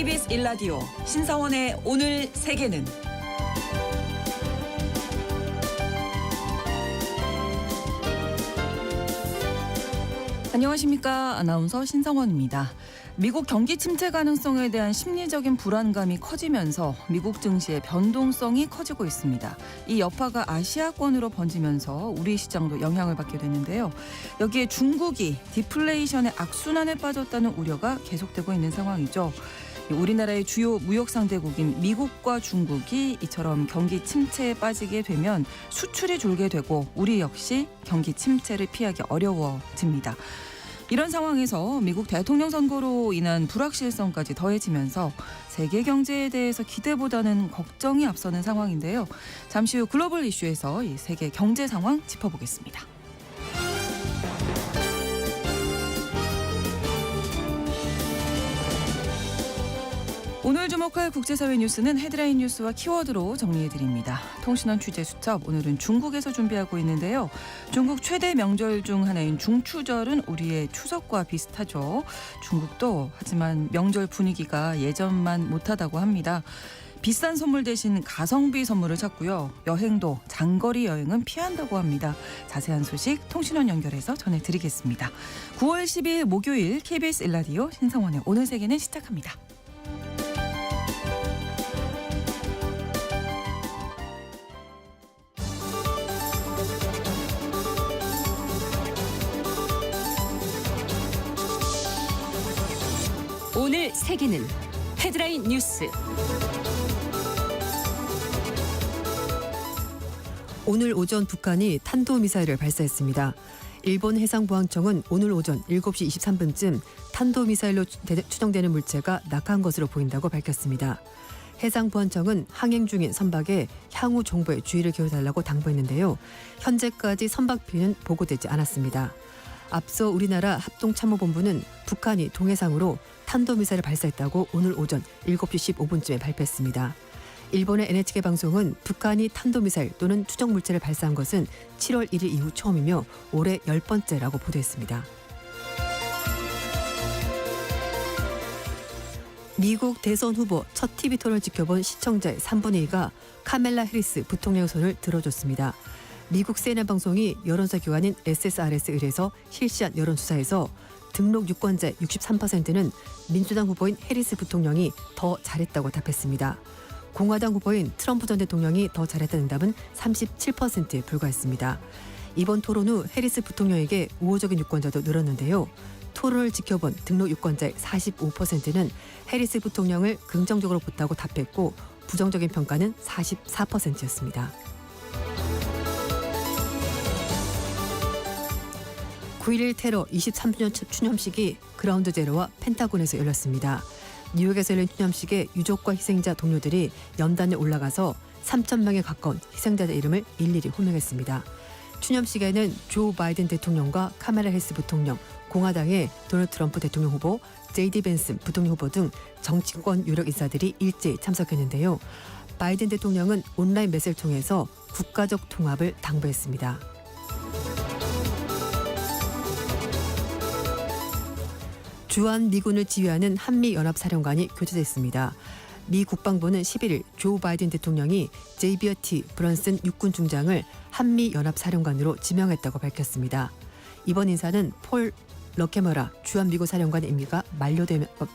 KBS 1라디오 신성원의 오늘 세계는 안녕하십니까. 아나운서 신성원입니다. 미국 경기 침체 가능성에 대한 심리적인 불안감이 커지면서 미국 증시의 변동성이 커지고 있습니다. 이 여파가 아시아권으로 번지면서 우리 시장도 영향을 받게 됐는데요. 여기에 중국이 디플레이션의 악순환에 빠졌다는 우려가 계속되고 있는 상황이죠. 우리나라의 주요 무역 상대국인 미국과 중국이 이처럼 경기 침체에 빠지게 되면 수출이 줄게 되고 우리 역시 경기 침체를 피하기 어려워집니다. 이런 상황에서 미국 대통령 선거로 인한 불확실성까지 더해지면서 세계 경제에 대해서 기대보다는 걱정이 앞서는 상황인데요. 잠시 후 글로벌 이슈에서 이 세계 경제 상황 짚어보겠습니다. 오늘 주목할 국제사회 뉴스는 헤드라인 뉴스와 키워드로 정리해드립니다. 통신원 취재수첩, 오늘은 중국에서 준비하고 있는데요. 중국 최대 명절 중 하나인 중추절은 우리의 추석과 비슷하죠. 중국도 하지만 명절 분위기가 예전만 못하다고 합니다. 비싼 선물 대신 가성비 선물을 찾고요. 여행도 장거리 여행은 피한다고 합니다. 자세한 소식 통신원 연결해서 전해드리겠습니다. 9월 10일 목요일 KBS 1라디오 신성원의 오늘 세계는 시작합니다. 오늘 세계는 헤드라인 뉴스. 오늘 오전 북한이 탄도미사일을 발사했습니다. 일본 해상보안청은 오늘 오전 7시 23분쯤 탄도미사일로 추정되는 물체가 낙하한 것으로 보인다고 밝혔습니다. 해상보안청은 항행 중인 선박에 향후 정보에 주의를 기울여달라고 당부했는데요. 현재까지 선박 피해는 보고되지 않았습니다. 앞서 우리나라 합동참모본부는 북한이 동해상으로 탄도미사일을 발사했다고 오늘 오전 7시 15분쯤에 발표했습니다. 일본의 NHK 방송은 북한이 탄도미사일 또는 추정물체를 발사한 것은 7월 1일 이후 처음이며 올해 10번째라고 보도했습니다. 미국 대선 후보 첫 TV 토론을 지켜본 시청자의 3분의 2가 카멜라 해리스 부통령의 손을 들어줬습니다. 미국 CNN 방송이 여론조사 기관인 SSRS에 의해서 실시한 여론조사에서 등록 유권자의 63%는 민주당 후보인 해리스 부통령이 더 잘했다고 답했습니다. 공화당 후보인 트럼프 전 대통령이 더 잘했다는 답은 37%에 불과했습니다. 이번 토론 후 해리스 부통령에게 우호적인 유권자도 늘었는데요. 토론을 지켜본 등록 유권자의 45%는 해리스 부통령을 긍정적으로 봤다고 답했고 부정적인 평가는 44%였습니다. 9.11 테러 23주년 추념식이 그라운드 제로와 펜타곤에서 열렸습니다. 뉴욕에서 열린 추념식에 유족과 희생자 동료들이 연단에 올라가서 3,000명에 가까운 희생자의 이름을 일일이 호명했습니다. 추념식에는 조 바이든 대통령과 카멜라 해리스 부통령, 공화당의 도널드 트럼프 대통령 후보, JD 벤슨 부통령 후보 등 정치권 유력 인사들이 일제히 참석했는데요. 바이든 대통령은 온라인 메시지를 통해서 국가적 통합을 당부했습니다. 주한 미군을 지휘하는 한미연합사령관이 교체됐습니다. 미 국방부는 11일 조 바이든 대통령이 제이비어 T. 브런슨 육군 중장을 한미연합사령관으로 지명했다고 밝혔습니다. 이번 인사는 폴 러케머라 주한미군 사령관의 임기가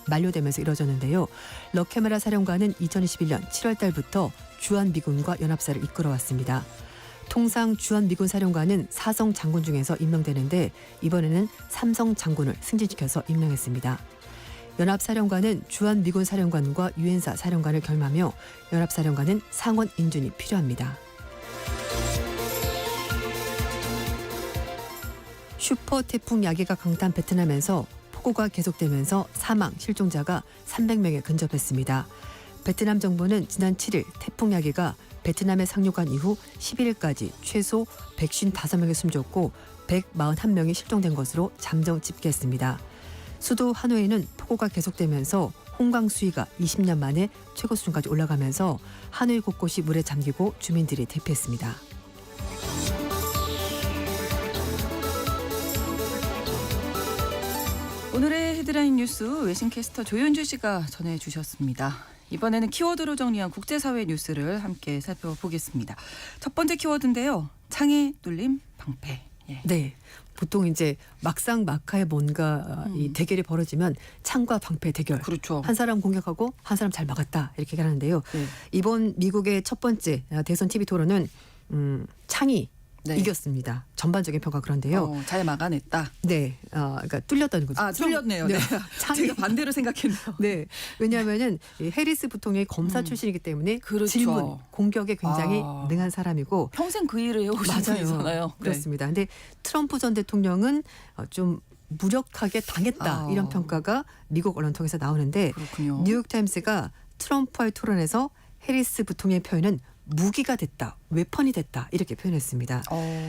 만료되면서 이뤄졌는데요. 러케머라 사령관은 2021년 7월 달부터 주한미군과 연합사를 이끌어왔습니다. 통상 주한미군 사령관은 4성 장군 중에서 임명되는데 이번에는 3성 장군을 승진시켜서 임명했습니다. 연합사령관은 주한미군 사령관과 유엔사 사령관을 겸하며 연합사령관은 상원 인준이 필요합니다. 슈퍼 태풍 야기가 강타한 베트남에서 폭우가 계속되면서 사망, 실종자가 300명에 근접했습니다. 베트남 정부는 지난 7일 태풍 야기가 베트남에 상륙한 이후 11일까지 최소 155명이 숨졌고 141명이 실종된 것으로 잠정 집계했습니다. 수도 하노이는 폭우가 계속되면서 홍강 수위가 20년 만에 최고 수준까지 올라가면서 하노이 곳곳이 물에 잠기고 주민들이 대피했습니다. 오늘의 헤드라인 뉴스 외신캐스터 조윤주 씨가 전해주셨습니다. 이번에는 키워드로 정리한 국제사회 뉴스를 함께 살펴보겠습니다. 첫 번째 키워드인데요. 창에 뚫림 방패. 예. 네. 보통 이제 막상 막하에 뭔가 이 대결이 벌어지면 창과 방패 대결. 그렇죠. 한 사람 공격하고 한 사람 잘 막았다 이렇게 얘기하는데요. 네. 이번 미국의 첫 번째 대선 TV 토론은 창이 네. 이겼습니다. 전반적인 평가 그런데요. 잘 막아냈다. 네, 그러니까 뚫렸다는 거죠. 아, 뚫렸네요. 네. 창이 제가 반대로 생각했네요. 네, 왜냐하면은 이 해리스 부통령이 검사 출신이기 때문에 그렇죠. 질문, 공격에 굉장히 아. 능한 사람이고 평생 그 일을 해오신 분이잖아요. 네. 그렇습니다. 근데 트럼프 전 대통령은 좀 무력하게 당했다 아. 이런 평가가 미국 언론 통해서 나오는데 그렇군요. 뉴욕타임스가 트럼프와의 토론에서 해리스 부통령의 표현은 무기가 됐다, 웨펀이 됐다 이렇게 표현했습니다.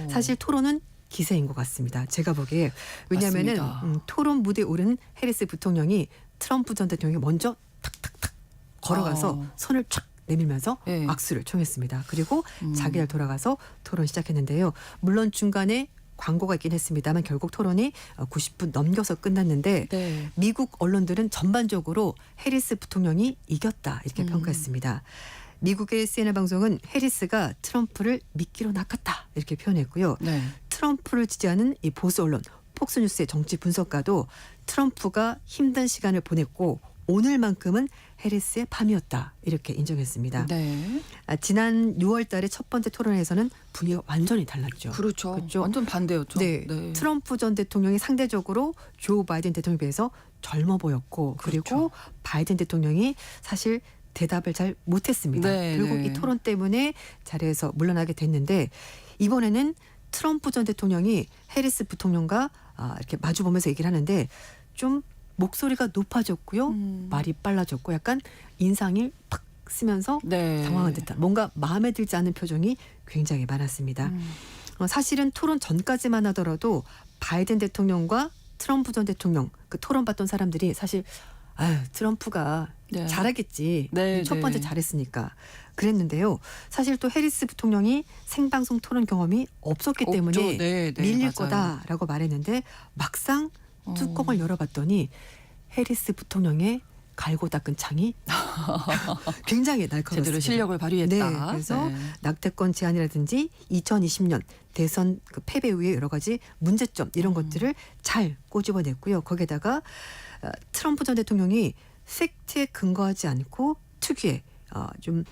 사실 토론은 기세인 것 같습니다. 제가 보기에 왜냐하면은 맞습니다. 토론 무대에 오른 해리스 부통령이 트럼프 전 대통령이 먼저 탁탁탁 걸어가서 손을 촥 내밀면서 네. 악수를 청했습니다. 그리고 자기를 돌아가서 토론 시작했는데요. 물론 중간에 광고가 있긴 했습니다만 결국 토론이 90분 넘겨서 끝났는데 네. 미국 언론들은 전반적으로 해리스 부통령이 이겼다 이렇게 평가했습니다. 미국의 CNN 방송은 해리스가 트럼프를 미끼로 낚았다 이렇게 표현했고요. 네. 트럼프를 지지하는 이 보수 언론 폭스뉴스의 정치 분석가도 트럼프가 힘든 시간을 보냈고 오늘만큼은 해리스의 밤이었다 이렇게 인정했습니다. 네. 지난 6월 달에 첫 번째 토론에서는 분위기가 완전히 달랐죠. 그렇죠. 그렇죠? 완전 반대였죠. 네. 트럼프 전 대통령이 상대적으로 조 바이든 대통령에 비해서 젊어 보였고 그리고 그렇죠. 바이든 대통령이 사실 대답을 잘 못했습니다. 네, 결국 네. 이 토론 때문에 자리에서 물러나게 됐는데 이번에는 트럼프 전 대통령이 해리스 부통령과 이렇게 마주보면서 얘기를 하는데 좀 목소리가 높아졌고요. 말이 빨라졌고 약간 인상이 팍 쓰면서 네. 당황한 듯한 뭔가 마음에 들지 않은 표정이 굉장히 많았습니다. 사실은 토론 전까지만 하더라도 바이든 대통령과 트럼프 전 대통령 그 토론 받던 사람들이 사실 트럼프가 네. 잘하겠지. 네, 첫 번째 네. 잘했으니까. 그랬는데요. 사실 또 해리스 부통령이 생방송 토론 경험이 없었기 없죠. 때문에 네, 네, 밀릴 맞아요. 거다라고 말했는데 막상 뚜껑을 열어봤더니 해리스 부통령의 갈고 닦은 창이 굉장히 날카롭습니다. 제대로 실력을 발휘했다. 네, 그래서 네. 낙태권 제한이라든지 2020년 대선 그 패배 후에 여러 가지 문제점 이런 것들을 잘 꼬집어냈고요. 거기에다가 트럼프 전 대통령이 팩트에 근거하지 않고 특유의 좀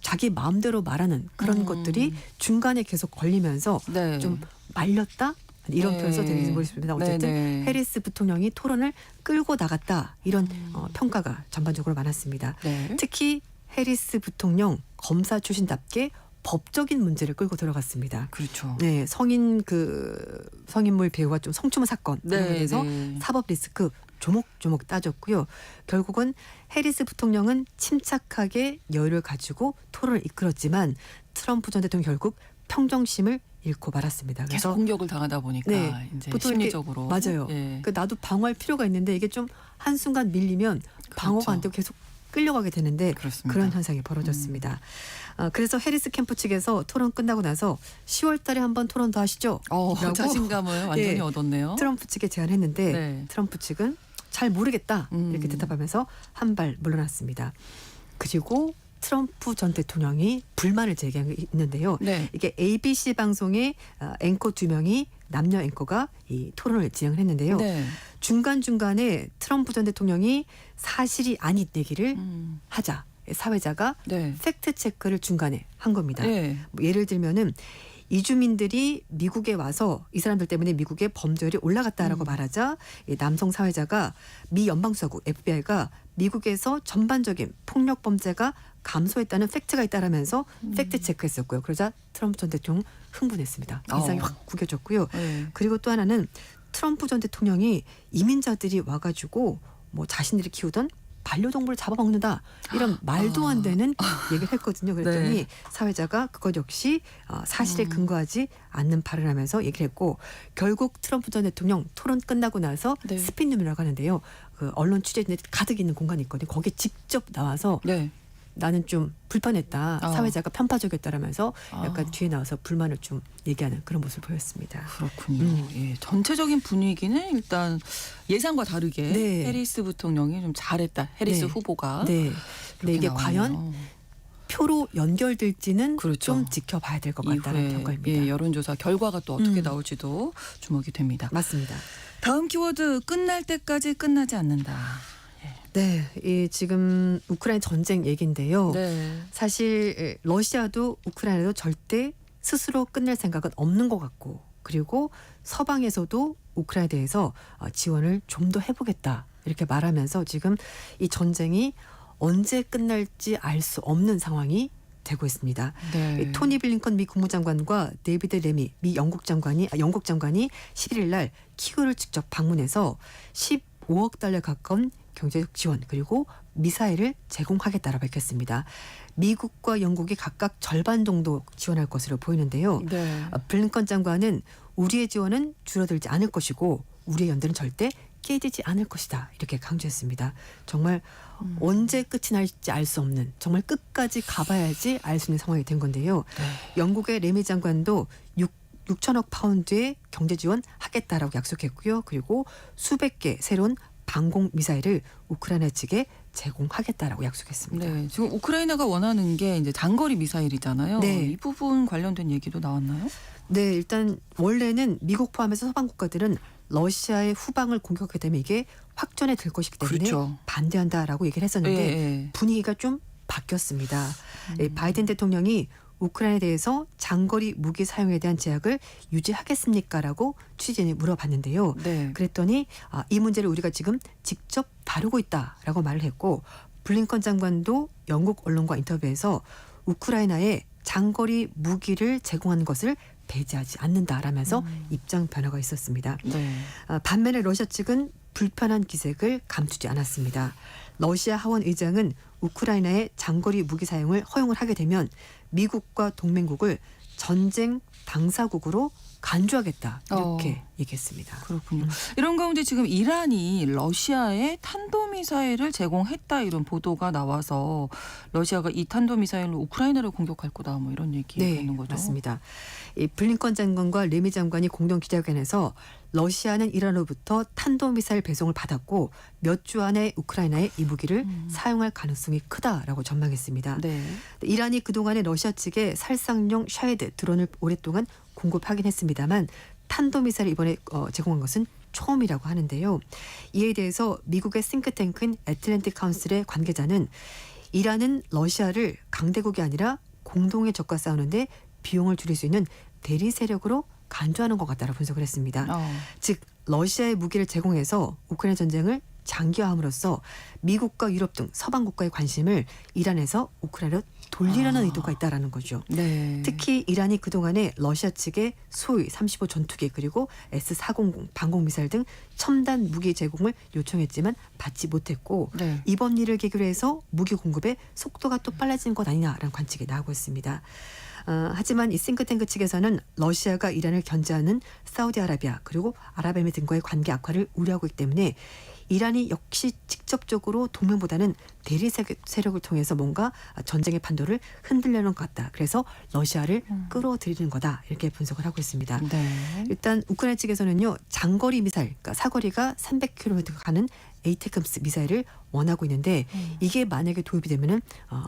자기 마음대로 말하는 그런 것들이 중간에 계속 걸리면서 네. 좀 말렸다 이런 네. 표현 써드리는지 모르겠습니다. 어쨌든 네, 네. 해리스 부통령이 토론을 끌고 나갔다 이런 평가가 전반적으로 많았습니다. 네. 특히 해리스 부통령 검사 출신답게 법적인 문제를 끌고 들어갔습니다. 그렇죠. 네, 성인물 배우와 좀 성추문 사건 이런 네, 거에 대해서 네. 사법 리스크 조목조목 따졌고요. 결국은 해리스 부통령은 침착하게 여유를 가지고 토론을 이끌었지만 트럼프 전 대통령 결국 평정심을 잃고 말았습니다. 계속 그래서 공격을 당하다 보니까 네, 이제 보통 이렇게 심리적으로 맞아요. 예. 그 나도 방어할 필요가 있는데 이게 좀 한순간 밀리면 방어가 안 되고 계속 끌려가게 되는데 그렇습니다. 그런 현상이 벌어졌습니다. 그래서 해리스 캠프 측에서 토론 끝나고 나서 10월 달에 한번 토론 더 하시죠. 라고 자신감을 완전히 예, 얻었네요. 트럼프 측에 제안했는데 네. 트럼프 측은 잘 모르겠다 이렇게 대답하면서 한 발 물러났습니다. 그리고 트럼프 전 대통령이 불만을 제기한 게 있는데요. 네. 이게 ABC 방송의 앵커 2명이 남녀 앵커가 이 토론을 진행을 했는데요. 네. 중간중간에 트럼프 전 대통령이 사실이 아닌 얘기를 하자 사회자가 네. 팩트 체크를 중간에 한 겁니다. 네. 뭐 예를 들면은 이주민들이 미국에 와서 이 사람들 때문에 미국의 범죄율이 올라갔다라고 말하자 이 남성 사회자가 미 연방수사국 FBI가 미국에서 전반적인 폭력 범죄가 감소했다는 팩트가 있다라면서 팩트 체크했었고요. 그러자 트럼프 전 대통령 흥분했습니다. 인상이 확 구겨졌고요. 네. 그리고 또 하나는 트럼프 전 대통령이 이민자들이 와가지고 뭐 자신들이 키우던 반려동물을 잡아먹는다 이런 말도 안 되는 얘기를 했거든요. 그랬더니 네. 사회자가 그것 역시 사실에 근거하지 않는 발언을 하면서 얘기를 했고 결국 트럼프 전 대통령 토론 끝나고 나서 네. 스피룸이라고 하는데요. 그 언론 취재진들이 가득 있는 공간이 있거든요. 거기에 직접 나와서 네. 나는 좀 불편했다. 아. 사회자가 편파적이었다라면서 약간 아. 뒤에 나와서 불만을 좀 얘기하는 그런 모습을 보였습니다. 그렇군요. 예, 전체적인 분위기는 일단 예상과 다르게 네. 해리스 부통령이 좀 잘했다. 해리스 네. 후보가. 네. 이렇게 근데 이게 나왔네요. 과연 표로 연결될지는 그렇죠. 좀 지켜봐야 될 것 같다는 이후에 평가입니다. 예, 여론조사 결과가 또 어떻게 음. 나올지도 주목이 됩니다. 맞습니다. 다음 키워드 끝날 때까지 끝나지 않는다. 네, 이 지금 우크라이나 전쟁 얘기인데요. 네. 사실 러시아도 우크라이나도 절대 스스로 끝낼 생각은 없는 것 같고, 그리고 서방에서도 우크라이나에 대해서 지원을 좀 더 해보겠다 이렇게 말하면서 지금 이 전쟁이 언제 끝날지 알 수 없는 상황이 되고 있습니다. 네. 이 토니 블링컨 미 국무장관과 데이비드 레미 미 영국 장관이 11일 날 키우를 직접 방문해서 15억 달러 가까운 경제적 지원 그리고 미사일을 제공하겠다라고 밝혔습니다. 미국과 영국이 각각 절반 정도 지원할 것으로 보이는데요. 네. 블링컨 장관은 우리의 지원은 줄어들지 않을 것이고 우리의 연대는 절대 깨지지 않을 것이다 이렇게 강조했습니다. 정말 언제 끝이 날지 알 수 없는, 정말 끝까지 가봐야지 알 수 있는 상황이 된 건데요. 네. 영국의 레미 장관도 6천억 파운드의 경제 지원 하겠다라고 약속했고요. 그리고 수백 개 새로운 방공 미사일을 우크라이나 측에 제공하겠다라고 약속했습니다. 네. 지금 우크라이나가 원하는 게 이제 장거리 미사일이잖아요. 네. 이 부분 관련된 얘기도 나왔나요? 네, 일단 원래는 미국 포함해서 서방 국가들은 러시아의 후방을 공격하게 되면 이게 확전이 될 것이기 때문에 그렇죠. 반대한다라고 얘기를 했었는데 예. 분위기가 좀 바뀌었습니다. 바이든 대통령이 우크라이나에 대해서 장거리 무기 사용에 대한 제약을 유지하겠습니까라고 취재진이 물어봤는데요. 네. 그랬더니 이 문제를 우리가 지금 직접 다루고 있다라고 말을 했고, 블링컨 장관도 영국 언론과 인터뷰에서 우크라이나에 장거리 무기를 제공하는 것을 배제하지 않는다라면서 입장 변화가 있었습니다. 네. 반면에 러시아 측은 불편한 기색을 감추지 않았습니다. 러시아 하원 의장은 우크라이나의 장거리 무기 사용을 허용을 하게 되면 미국과 동맹국을 전쟁 당사국으로 간주하겠다 이렇게 얘기했습니다. 그렇군요. 이런 가운데 지금 이란이 러시아에 탄도미사일을 제공했다 이런 보도가 나와서 러시아가 이 탄도미사일로 우크라이나를 공격할 거다 뭐 이런 얘기가 네, 있는 거죠. 맞습니다. 이 블링컨 장관과 레미 장관이 공동 기자회견에서 러시아는 이란으로부터 탄도미사일 배송을 받았고 몇 주 안에 우크라이나에 이 무기를 사용할 가능성이 크다라고 전망했습니다. 네. 이란이 그동안에 러시아 측에 살상용 샤헤드 드론을 오랫동안 공급하긴 했습니다만 탄도미사일을 이번에 제공한 것은 처음이라고 하는데요. 이에 대해서 미국의 싱크탱크인 애틀랜틱 카운슬의 관계자는 이란은 러시아를 강대국이 아니라 공동의 적과 싸우는데 비용을 줄일 수 있는 대리 세력으로 간주하는 것 같다라고 분석을 했습니다. 즉 러시아의 무기를 제공해서 우크라이나 전쟁을 장기화함으로써 미국과 유럽 등 서방 국가의 관심을 이란에서 우크라이나로 돌리려는 의도가 있다라는 거죠. 네. 특히 이란이 그동안에 러시아 측의 소위 35 전투기 그리고 S-400 방공미사일 등 첨단 무기 제공을 요청했지만 받지 못했고 네. 이번 일을 계기로 해서 무기 공급의 속도가 또 빨라진 것 아니냐라는 관측이 나오고 있습니다. 하지만 이 싱크탱크 측에서는 러시아가 이란을 견제하는 사우디아라비아 그리고 아랍에미리 등과의 관계 악화를 우려하고 있기 때문에 이란이 역시 직접적으로 동맹보다는 대리 세력을 통해서 뭔가 전쟁의 판도를 흔들려는 것 같다. 그래서 러시아를 끌어들이는 거다. 이렇게 분석을 하고 있습니다. 네. 일단 우크라이나 측에서는요. 장거리 미사일, 그러니까 사거리가 300km 가는 에이테크스 미사일을 원하고 있는데 이게 만약에 도입이 되면은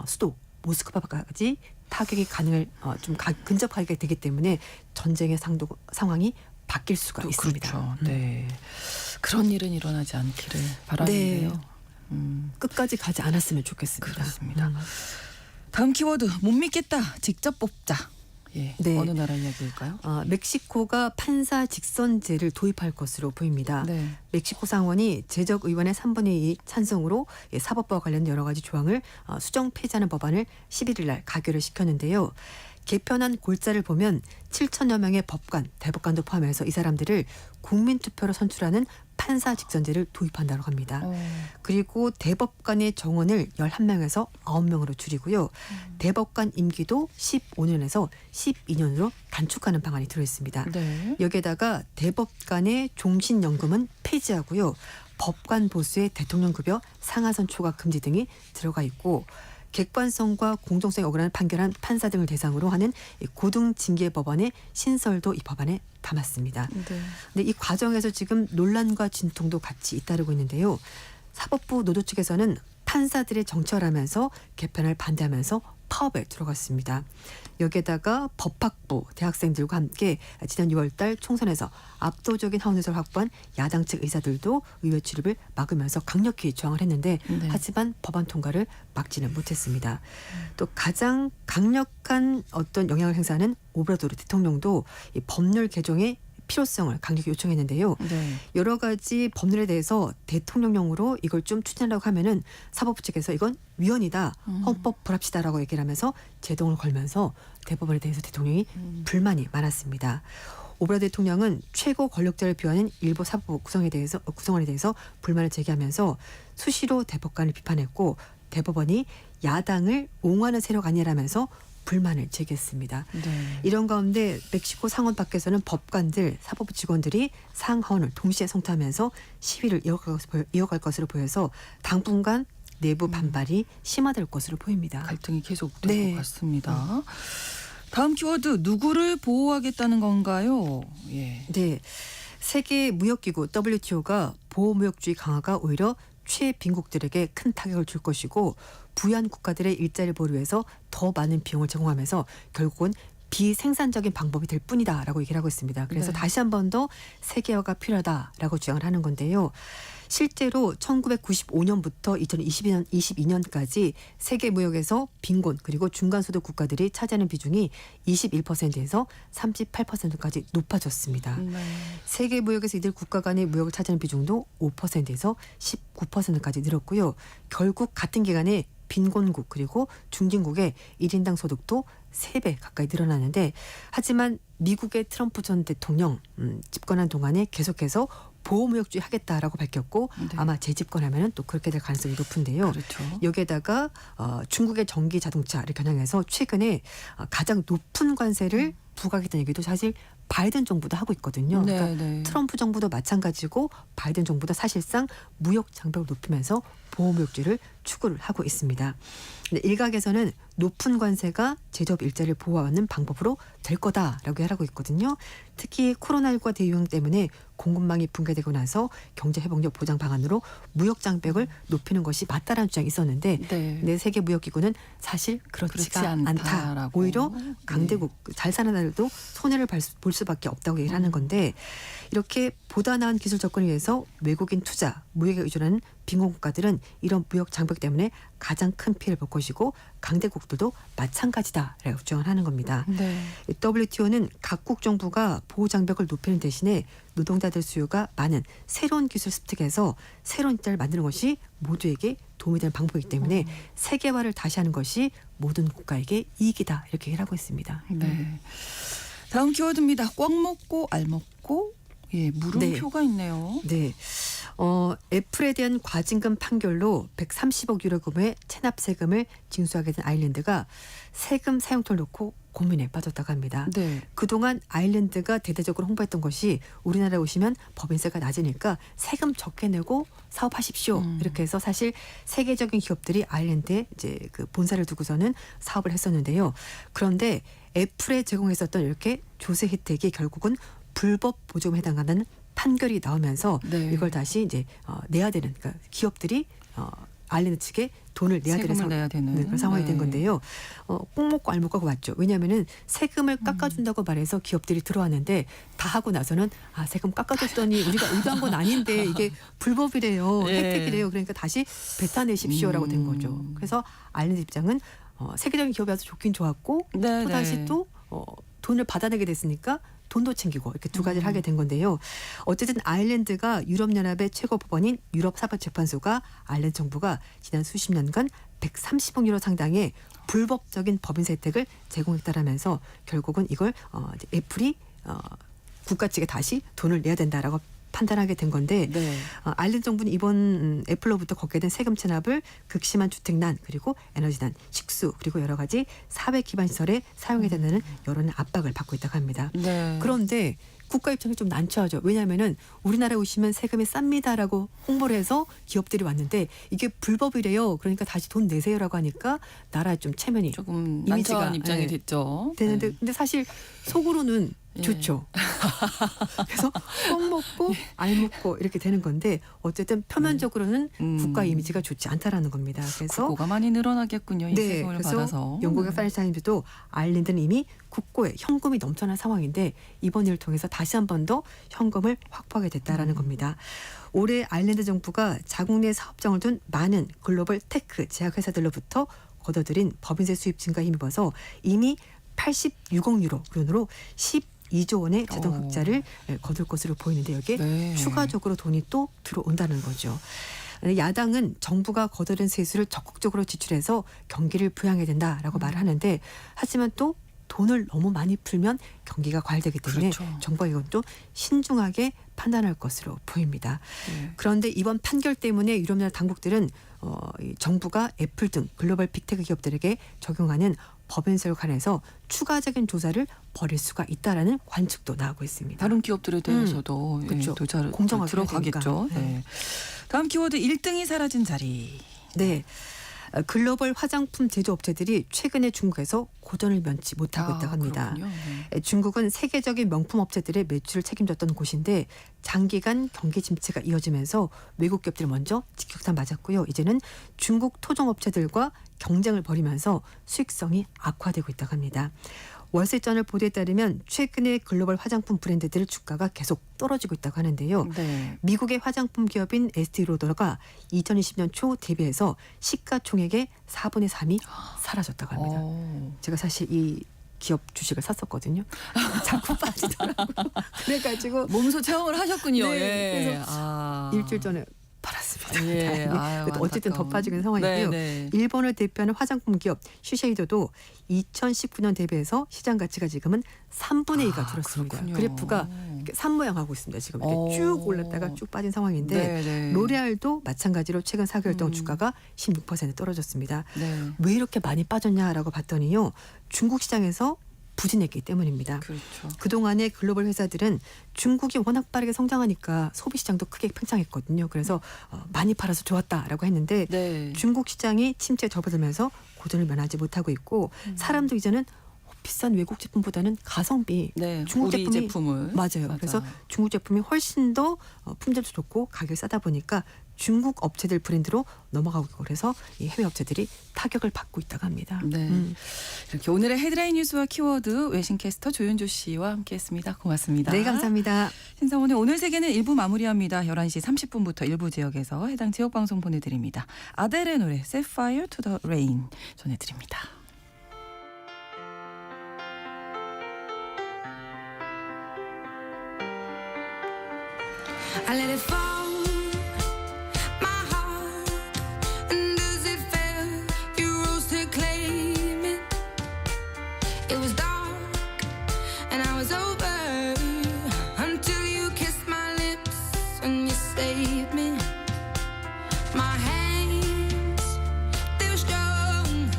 수도 모스크바까지 타격이 가능할 좀 근접하게 되기 때문에 전쟁의 상황이 바뀔 수가 있습니다. 그렇죠. 네. 그런 일은 일어나지 않기를 바라는데요. 네. 끝까지 가지 않았으면 좋겠습니다. 그렇습니다. 다음 키워드 못 믿겠다. 직접 뽑자. 예. 네. 어느 나라 이야기일까요? 멕시코가 판사 직선제를 도입할 것으로 보입니다. 네. 멕시코 상원이 제적 의원의 3분의 2 찬성으로 사법부와 관련된 여러 가지 조항을 수정 폐지하는 법안을 11일 날 가결을 시켰는데요. 개편한 골자를 보면 7천여 명의 법관, 대법관도 포함해서 이 사람들을 국민투표로 선출하는 판사 직선제를 도입한다고 합니다. 그리고 대법관의 정원을 11명에서 9명으로 줄이고요. 대법관 임기도 15년에서 12년으로 단축하는 방안이 들어있습니다. 네. 여기에다가 대법관의 종신연금은 폐지하고요. 법관 보수의 대통령급여 상하선 초과 금지 등이 들어가 있고 객관성과 공정성에 어긋나는 판결한 판사 등을 대상으로 하는 이 고등징계법원의 신설도 이 법안에 담았습니다. 네. 근데 이 과정에서 지금 논란과 진통도 같이 잇따르고 있는데요. 사법부 노조 측에서는 판사들의 정치화하면서 개편을 반대하면서 파업에 들어갔습니다. 여기에다가 법학부 대학생들과 함께 지난 6월 달 총선에서 압도적인 하원의석을 확보한 야당 측 의사들도 의회 출입을 막으면서 강력히 저항을 했는데 네. 하지만 법안 통과를 막지는 못했습니다. 또 가장 강력한 어떤 영향을 행사하는 오브라도르 대통령도 이 법률 개정의 필요성을 강력히 요청했는데요. 네. 여러 가지 법률에 대해서 대통령령으로 이걸 좀 추진하려고 하면은 사법부 측에서 이건 위헌이다, 헌법 불합치다라고 얘기를 하면서 제동을 걸면서 대법원에 대해서 대통령이 불만이 많았습니다. 오브라 대통령은 최고 권력자를 비하하는 일부 사법부 구성안에 대해서 불만을 제기하면서 수시로 대법관을 비판했고 대법원이 야당을 옹호하는 세력 아니라면서 불만을 제기했습니다. 네. 이런 가운데 멕시코 상원 밖에서는 법관들, 사법부 직원들이 상하원을 동시에 성토하면서 시위를 이어갈 것으로 보여서 당분간 내부 반발이 심화될 것으로 보입니다. 갈등이 계속될 네. 것 같습니다. 다음 키워드 누구를 보호하겠다는 건가요? 예. 네, 세계 무역기구 WTO가 보호무역주의 강화가 오히려 최빈국들에게 큰 타격을 줄 것이고 부유한 국가들의 일자리 보호를 위해서 더 많은 비용을 제공하면서 결국은 비생산적인 방법이 될 뿐이다라고 얘기를 하고 있습니다. 그래서 네. 다시 한 번 더 세계화가 필요하다라고 주장을 하는 건데요. 실제로 1995년부터 2022년까지 세계 무역에서 빈곤 그리고 중간소득 국가들이 차지하는 비중이 21%에서 38%까지 높아졌습니다. 네. 세계 무역에서 이들 국가 간의 무역을 차지하는 비중도 5%에서 19%까지 늘었고요. 결국 같은 기간에 빈곤국 그리고 중진국의 1인당 소득도 3배 가까이 늘어나는데 하지만 미국의 트럼프 전 대통령 집권한 동안에 계속해서 보호무역주의 하겠다라고 밝혔고 네. 아마 재집권하면 또 그렇게 될 가능성이 높은데요. 그렇죠. 여기에다가 중국의 전기 자동차를 겨냥해서 최근에 가장 높은 관세를 부과하겠다는 얘기도 사실 바이든 정부도 하고 있거든요. 네, 그러니까 네. 트럼프 정부도 마찬가지고 바이든 정부도 사실상 무역 장벽을 높이면서 보호무역주의를 추구를 하고 있습니다. 근데 일각에서는 높은 관세가 제조업 일자리를 보호하는 방법으로 될 거다라고 하고 있거든요. 특히 코로나19가 대유행 때문에 공급망이 붕괴되고 나서 경제 회복력 보장 방안으로 무역 장벽을 높이는 것이 맞다라는 주장이 있었는데 네. 내 세계 무역기구는 사실 그렇지가 그렇지 않다. 않다라고. 오히려 강대국 잘 사는 나라들도 손해를 볼 수밖에 없다고 얘기를 하는 건데 이렇게 보다 나은 기술 접근을 위해서 외국인 투자, 무역에 의존하는 빈곤 국가들은 이런 무역 장벽 때문에 가장 큰 피해를 볼 것이고 강대국들도 마찬가지다라고 주장을 하는 겁니다. 네. WTO는 각국 정부가 보호 장벽을 높이는 대신에 노동자들 수요가 많은 새로운 기술 습득해서 새로운 일자리를 만드는 것이 모두에게 도움이 되는 방법이기 때문에 세계화를 다시 하는 것이 모든 국가에게 이익이다 이렇게 얘기를 하고 있습니다. 네. 다음 키워드입니다. 꽉 먹고 알 먹고 예, 물음표가 있네요. 네. 애플에 대한 과징금 판결로 130억 유로 규모의 체납 세금을 징수하게 된 아일랜드가 세금 사용토를 놓고 고민에 빠졌다고 합니다. 네. 그동안 아일랜드가 대대적으로 홍보했던 것이 우리나라에 오시면 법인세가 낮으니까 세금 적게 내고 사업하십시오. 이렇게 해서 사실 세계적인 기업들이 아일랜드에 이제 그 본사를 두고서는 사업을 했었는데요. 그런데 애플에 제공했었던 이렇게 조세 혜택이 결국은 불법 보조금에 해당하는 판결이 나오면서 네. 이걸 다시 이제 내야 되는 그러니까 기업들이 아일랜드 측에 돈을 내야 되는 세금을 내야 되는 그런 상황이 된 네. 건데요. 꼭 먹고 알 먹고 맞죠. 왜냐하면은 세금을 깎아준다고 말해서 기업들이 들어왔는데 다 하고 나서는 세금 깎아줬더니 우리가 의도한 건 아닌데 이게 불법이래요. 네. 혜택이래요. 그러니까 다시 뱉어내십시오라고 된 거죠. 그래서 아일랜드 입장은 세계적인 기업이 와서 좋긴 좋았고 네, 또 다시 네. 또 돈을 받아내게 됐으니까 돈도 챙기고 이렇게 두 가지를 하게 된 건데요. 어쨌든 아일랜드가 유럽연합의 최고 법원인 유럽사법재판소가 아일랜드 정부가 지난 수십 년간 130억 유로 상당의 불법적인 법인세 혜택을 제공했다라면서 결국은 이걸 이제 애플이 국가 측에 다시 돈을 내야 된다라고 판단하게 된 건데 네. 아일랜드 정부는 이번 애플로부터 걷게 된 세금 체납을 극심한 주택난 그리고 에너지난, 식수 그리고 여러 가지 사회 기반 시설에 사용해야 된다는 여론의 압박을 받고 있다고 합니다. 네. 그런데 국가 입장이 좀 난처하죠. 왜냐하면은 우리나라에 오시면 세금이 쌉니다라고 홍보를 해서 기업들이 왔는데 이게 불법이래요. 그러니까 다시 돈 내세요라고 하니까 나라에 좀 체면이 조금 이미지가, 난처한 입장이 네. 됐죠. 되는데 네. 근데 사실 속으로는 예. 좋죠. 그래서 뻥 먹고 알 먹고 이렇게 되는 건데 어쨌든 표면적으로는 국가 이미지가 좋지 않다라는 겁니다. 그래서 국고가 많이 늘어나겠군요. 이 세금을 그래서 받아서. 영국의 파이낸셜 타임즈도 아일랜드는 이미 국고에 현금이 넘쳐난 상황인데 이번 일을 통해서 다시 한 번 더 현금을 확보하게 됐다라는 겁니다. 올해 아일랜드 정부가 자국 내 사업장을 둔 많은 글로벌 테크 제약회사들로부터 거둬들인 법인세 수입 증가에 힘입어서 이미 86억 유로 돈으로 12조 원의 자동 흑자를 거둘 것으로 보이는데 여기에 네. 추가적으로 돈이 또 들어온다는 거죠. 야당은 정부가 거둬든 세수를 적극적으로 지출해서 경기를 부양해야 된다라고 말을 하는데 하지만 또 돈을 너무 많이 풀면 경기가 과열되기 때문에 그렇죠. 정부가 이건 또 신중하게 판단할 것으로 보입니다. 네. 그런데 이번 판결 때문에 유럽연합 당국들은 이 정부가 애플 등 글로벌 빅테크 기업들에게 적용하는 법인세에 관해서 추가적인 조사를 벌일 수가 있다라는 관측도 나오고 있습니다. 다른 기업들에 대해서도 그렇죠. 조사를 공정하게 들어가겠죠. 해야 되니까. 네. 다음 키워드 1등이 사라진 자리. 네. 글로벌 화장품 제조업체들이 최근에 중국에서 고전을 면치 못하고 있다고 합니다. 그렇군요. 네. 중국은 세계적인 명품 업체들의 매출을 책임졌던 곳인데 장기간 경기 침체가 이어지면서 외국 기업들이 먼저 직격탄 맞았고요. 이제는 중국 토종업체들과 경쟁을 벌이면서 수익성이 악화되고 있다고 합니다. 월세저널 보도에 따르면 최근에 글로벌 화장품 브랜드들의 주가가 계속 떨어지고 있다고 하는데요. 네. 미국의 화장품 기업인 에스티로더가 2020년 초 대비해서 시가총액의 4분의 3이 사라졌다고 합니다. 제가 사실 이 기업 주식을 샀었거든요. 자꾸 빠지더라고요. 그래가지고 몸소 체험을 하셨군요. 네, 예. 그래서 일주일 전에 팔았습니다. 예. 다행히. 아유, 그래도 어쨌든 더 안타까운. 빠지는 상황이고요. 네, 네. 일본을 대표하는 화장품 기업 슈쉐이도도 2019년 대비해서 시장 가치가 지금은 3분의 2가 줄었습니다. 그렇군요. 그래프가 이렇게 산모양하고 있습니다. 지금 이렇게 쭉 올랐다가 쭉 빠진 상황인데 네, 네. 로레알도 마찬가지로 최근 4개월 동안 주가가 16% 떨어졌습니다. 네. 왜 이렇게 많이 빠졌냐라고 봤더니요. 중국 시장에서 부진했기 때문입니다. 그렇죠. 그동안의 글로벌 회사들은 중국이 워낙 빠르게 성장하니까 소비 시장도 크게 팽창했거든요. 그래서 많이 팔아서 좋았다라고 했는데 네. 중국 시장이 침체에 접어들면서 고전을 면하지 못하고 있고 사람도 이제는 비싼 외국 제품보다는 가성비 네. 중국 우리 제품이 제품을 맞아요. 그래서 중국 제품이 훨씬 더 품질도 좋고 가격이 싸다 보니까 중국 업체들 브랜드로 넘어가고 있고 그래서 이 해외 업체들이 타격을 받고 있다고 합니다. 네. 이렇게 오늘의 헤드라인 뉴스와 키워드 외신캐스터 조윤주 씨와 함께했습니다. 고맙습니다. 네, 감사합니다. 신성원의 오늘 세계는 1부 마무리합니다. 11시 30분부터 일부 지역에서 해당 지역 방송 보내드립니다. 아델의 노래 Set Fire to the Rain 전해드립니다. I let it fall, my heart, and as it fell, you rose to claim it. It was dark, and I was over, until you kissed my lips and you saved me. My hands, they were strong,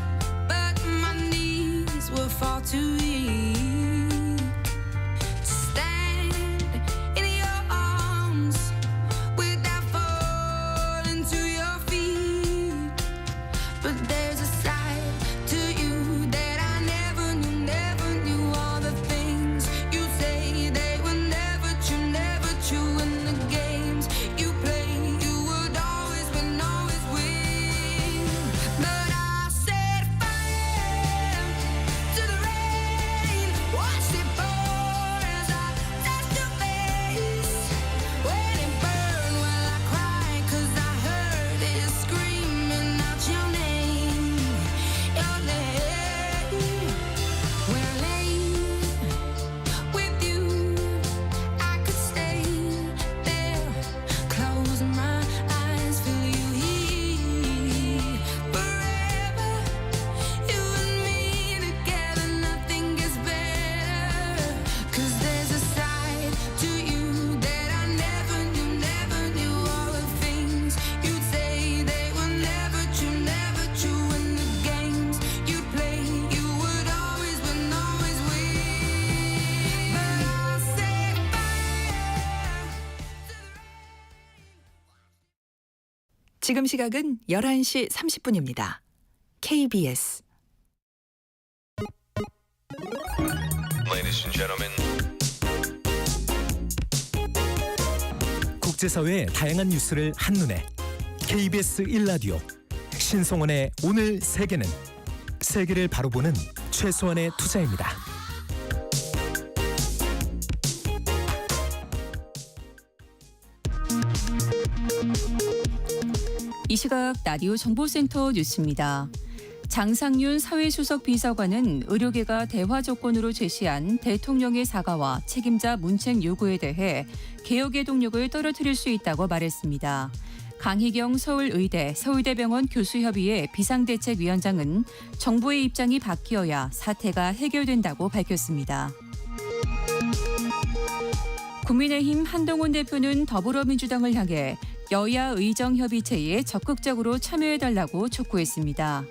but my knees were far too weak. But I set fire to the rain. 지금 시각은 11시 30분입니다. KBS Ladies and gentlemen. 국제사회의 다양한 뉴스를 한눈에 KBS 1라디오 신성원의 오늘 세계는 세계를 바로 보는 최소한의 투자입니다. 이 시각 라디오 정보센터 뉴스입니다. 장상윤 사회수석 비서관은 의료계가 대화 조건으로 제시한 대통령의 사과와 책임자 문책 요구에 대해 개혁의 동력을 떨어뜨릴 수 있다고 말했습니다. 강희경 서울의대 서울대병원 교수협의회 비상대책위원장은 정부의 입장이 바뀌어야 사태가 해결된다고 밝혔습니다. 국민의힘 한동훈 대표는 더불어민주당을 향해 여야 의정협의체에 적극적으로 참여해달라고 촉구했습니다.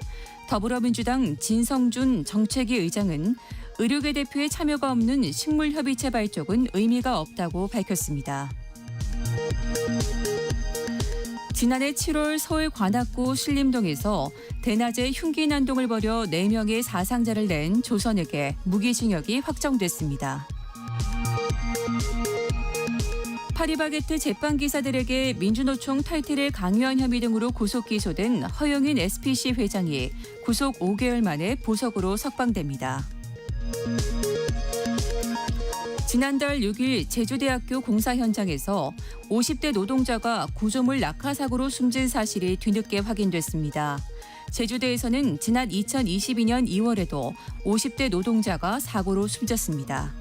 더불어민주당 진성준 정책위 의장은 의료계 대표의 참여가 없는 식물협의체 발족은 의미가 없다고 밝혔습니다. 지난해 7월 서울 관악구 신림동에서 대낮에 흉기 난동을 벌여 4명의 사상자를 낸 조선에게 무기징역이 확정됐습니다. 파리바게트 제빵기사들에게 민주노총 탈퇴를 강요한 혐의 등으로 구속 기소된 허영인 SPC 회장이 구속 5개월 만에 보석으로 석방됩니다. 지난달 6일 제주대학교 공사 현장에서 50대 노동자가 구조물 낙하사고로 숨진 사실이 뒤늦게 확인됐습니다. 제주대에서는 지난 2022년 2월에도 50대 노동자가 사고로 숨졌습니다.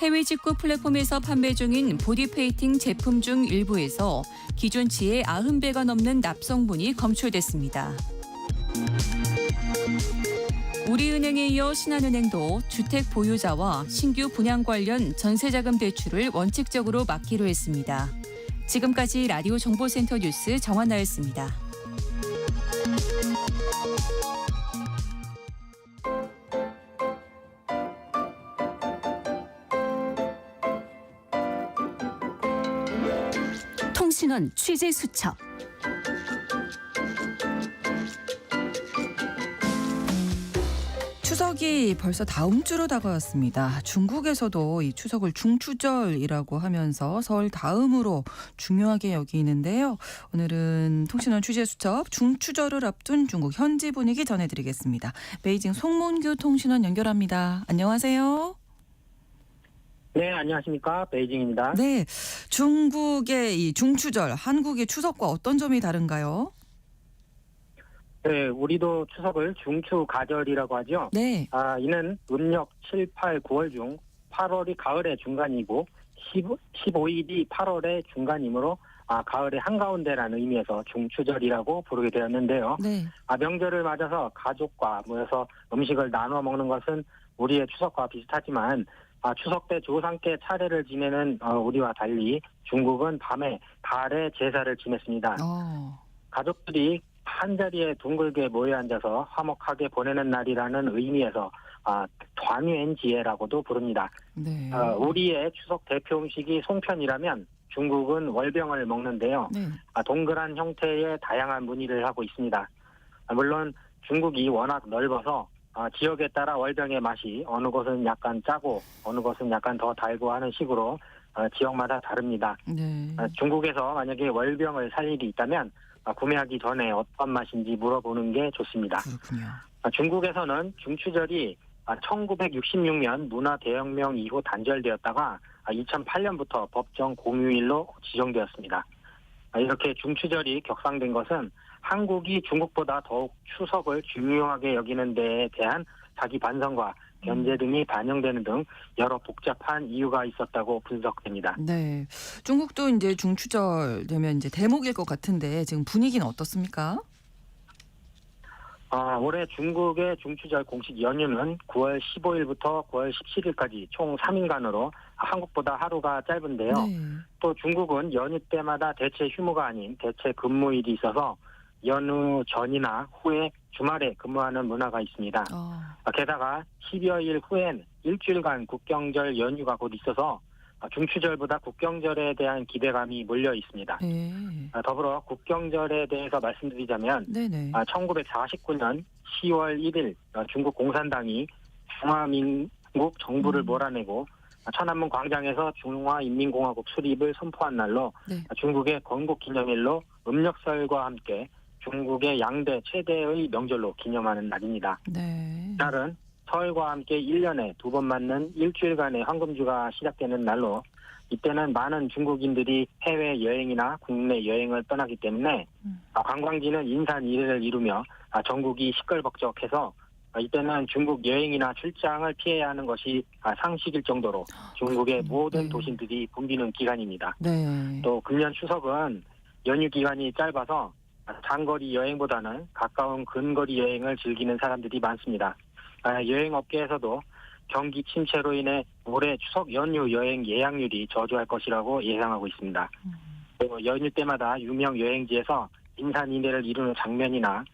해외 직구 플랫폼에서 판매 중인 보디페이팅 제품 중 일부에서 기준치의 90배가 넘는 납성분이 검출됐습니다. 우리은행에 이어 신한은행도 주택 보유자와 신규 분양 관련 전세자금 대출을 원칙적으로 막기로 했습니다. 지금까지 라디오 정보센터 뉴스 정한나였습니다. 통신원 취재 수첩. 추석이 벌써 다음 주로 다가왔습니다. 중국에서도 이 추석을 중추절이라고 하면서 설 다음으로 중요하게 여기는데요. 오늘은 통신원 취재 수첩 중추절을 앞둔 중국 현지 분위기 전해드리겠습니다. 베이징 송문규 통신원 연결합니다. 안녕하세요. 네, 안녕하십니까. 베이징입니다. 네, 중국의 이 중추절, 한국의 추석과 어떤 점이 다른가요? 네, 우리도 추석을 중추가절이라고 하죠. 네. 이는 음력 7, 8, 9월 중 8월이 가을의 중간이고 15일이 8월의 중간이므로 가을의 한가운데라는 의미에서 중추절이라고 부르게 되었는데요. 네. 명절을 맞아서 가족과 모여서 음식을 나눠 먹는 것은 우리의 추석과 비슷하지만 추석 때 조상께 차례를 지내는 우리와 달리 중국은 밤에 달의 제사를 지냈습니다. 가족들이 한자리에 둥글게 모여 앉아서 화목하게 보내는 날이라는 의미에서团圆节라고도 부릅니다. 네. 우리의 추석 대표 음식이 송편이라면 중국은 월병을 먹는데요. 네. 동그란 형태의 다양한 무늬를 하고 있습니다. 물론 중국이 워낙 넓어서 지역에 따라 월병의 맛이 어느 곳은 약간 짜고 어느 곳은 약간 더 달고 하는 식으로 지역마다 다릅니다. 네. 중국에서 만약에 월병을 살 일이 있다면 구매하기 전에 어떤 맛인지 물어보는 게 좋습니다. 그렇군요. 중국에서는 중추절이 1966년 문화대혁명 이후 단절되었다가 2008년부터 법정 공휴일로 지정되었습니다. 이렇게 중추절이 격상된 것은 한국이 중국보다 더욱 추석을 중요하게 여기는 데에 대한 자기 반성과 견제 등이 반영되는 등 여러 복잡한 이유가 있었다고 분석됩니다. 네, 중국도 이제 중추절 되면 이제 대목일 것 같은데 지금 분위기는 어떻습니까? 올해 중국의 중추절 공식 연휴는 9월 15일부터 9월 17일까지 총 3일간으로 한국보다 하루가 짧은데요. 네. 또 중국은 연휴 때마다 대체 휴무가 아닌 대체 근무일이 있어서 연휴 전이나 후에 주말에 근무하는 문화가 있습니다. 게다가 10여일 후엔 일주일간 국경절 연휴가 곧 있어서 중추절보다 국경절에 대한 기대감이 몰려 있습니다. 네. 더불어 국경절에 대해서 말씀드리자면 네네. 1949년 10월 1일 중국 공산당이 중화민국 정부를 몰아내고 천안문 광장에서 중화인민공화국 수립을 선포한 날로 네. 중국의 건국기념일로 음력설과 함께 중국의 양대 최대의 명절로 기념하는 날입니다. 네. 날은 설과 함께 1년에 2번 맞는 일주일간의 황금주가 시작되는 날로 이때는 많은 중국인들이 해외여행이나 국내 여행을 떠나기 때문에 관광지는 인산이례를 이루며 전국이 시끌벅적해서 이때는 중국 여행이나 출장을 피해야 하는 것이 상식일 정도로 중국의 모든 네. 도시들이 붐비는 기간입니다. 네. 또 금년 추석은 연휴 기간이 짧아서 장거리 여행보다는 가까운 근거리 여행을 즐기는 사람들이 많습니다. 여행업계에서도 경기 침체로 인해 올해 추석 연휴 여행 예약률이 저조할 것이라고 예상하고 있습니다. 또 연휴 때마다 유명 여행지에서 인산인해를 이루는 장면이나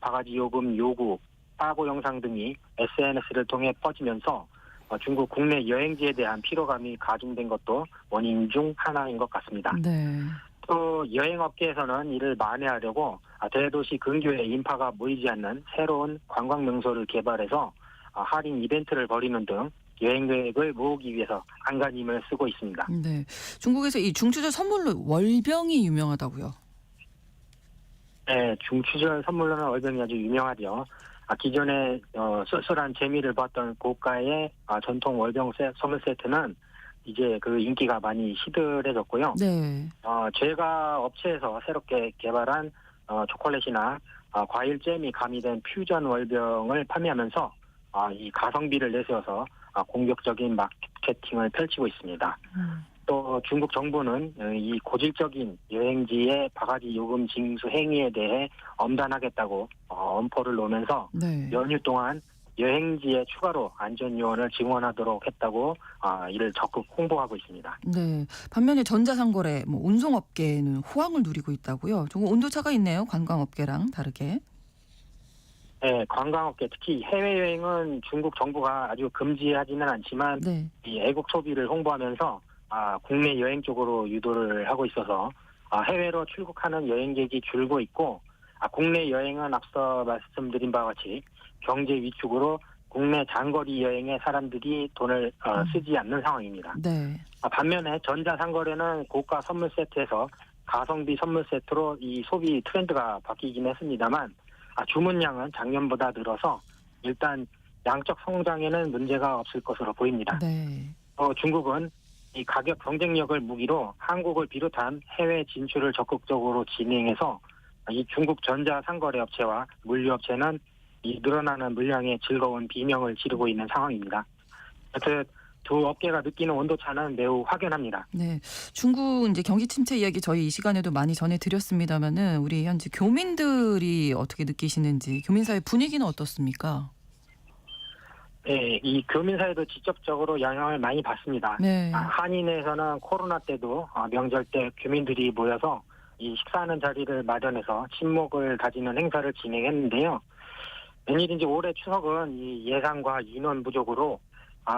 바가지 요금 요구, 사고 영상 등이 SNS를 통해 퍼지면서 중국 국내 여행지에 대한 피로감이 가중된 것도 원인 중 하나인 것 같습니다. 네. 또 여행업계에서는 이를 만회하려고 대도시 근교에 인파가 모이지 않는 새로운 관광 명소를 개발해서 할인 이벤트를 벌이는 등 여행 계획을 모으기 위해서 안간힘을 쓰고 있습니다. 네. 중국에서 이 중추절 선물로 월병이 유명하다고요. 네, 중추절 선물로는 월병이 아주 유명하죠. 기존에 쏠쏠한 재미를 봤던 고가의 전통 월병 선물 세트는 이제 그 인기가 많이 시들해졌고요. 네. 제가 업체에서 새롭게 개발한 초콜릿이나 과일 잼이 가미된 퓨전 월병을 판매하면서 이 가성비를 내세워서 공격적인 마케팅을 펼치고 있습니다. 또 중국 정부는 이 고질적인 여행지의 바가지 요금 징수 행위에 대해 엄단하겠다고 엄포를 놓으면서 네. 연휴 동안 여행지에 추가로 안전요원을 증원하도록 했다고 이를 적극 홍보하고 있습니다. 네. 반면에 전자상거래, 운송업계는 호황을 누리고 있다고요. 조금 온도차가 있네요. 관광업계랑 다르게. 네, 관광업계 특히 해외여행은 중국 정부가 아주 금지하지는 않지만 네. 이 애국 소비를 홍보하면서 국내 여행 쪽으로 유도를 하고 있어서 해외로 출국하는 여행객이 줄고 있고 국내 여행은 앞서 말씀드린 바와 같이 경제 위축으로 국내 장거리 여행에 사람들이 돈을 쓰지 않는 상황입니다. 네. 반면에 전자상거래는 고가 선물 세트에서 가성비 선물 세트로 이 소비 트렌드가 바뀌긴 했습니다만 주문량은 작년보다 늘어서 일단 양적 성장에는 문제가 없을 것으로 보입니다. 네. 중국은 이 가격 경쟁력을 무기로 한국을 비롯한 해외 진출을 적극적으로 진행해서 이 중국 전자상거래 업체와 물류업체는 이 늘어나는 물량에 즐거운 비명을 지르고 있는 상황입니다. 그래서 두 업계가 느끼는 온도차는 매우 확연합니다. 네. 중국 이제 경기 침체 이야기 저희 이 시간에도 많이 전해드렸습니다만은 우리 현지 교민들이 어떻게 느끼시는지 교민사회 분위기는 어떻습니까? 네, 이 교민사회도 직접적으로 영향을 많이 받습니다. 네. 한인회에서는 코로나 때도 명절 때 교민들이 모여서 이 식사하는 자리를 마련해서 친목을 다지는 행사를 진행했는데요. 웬일인지 올해 추석은 이 예상과 인원 부족으로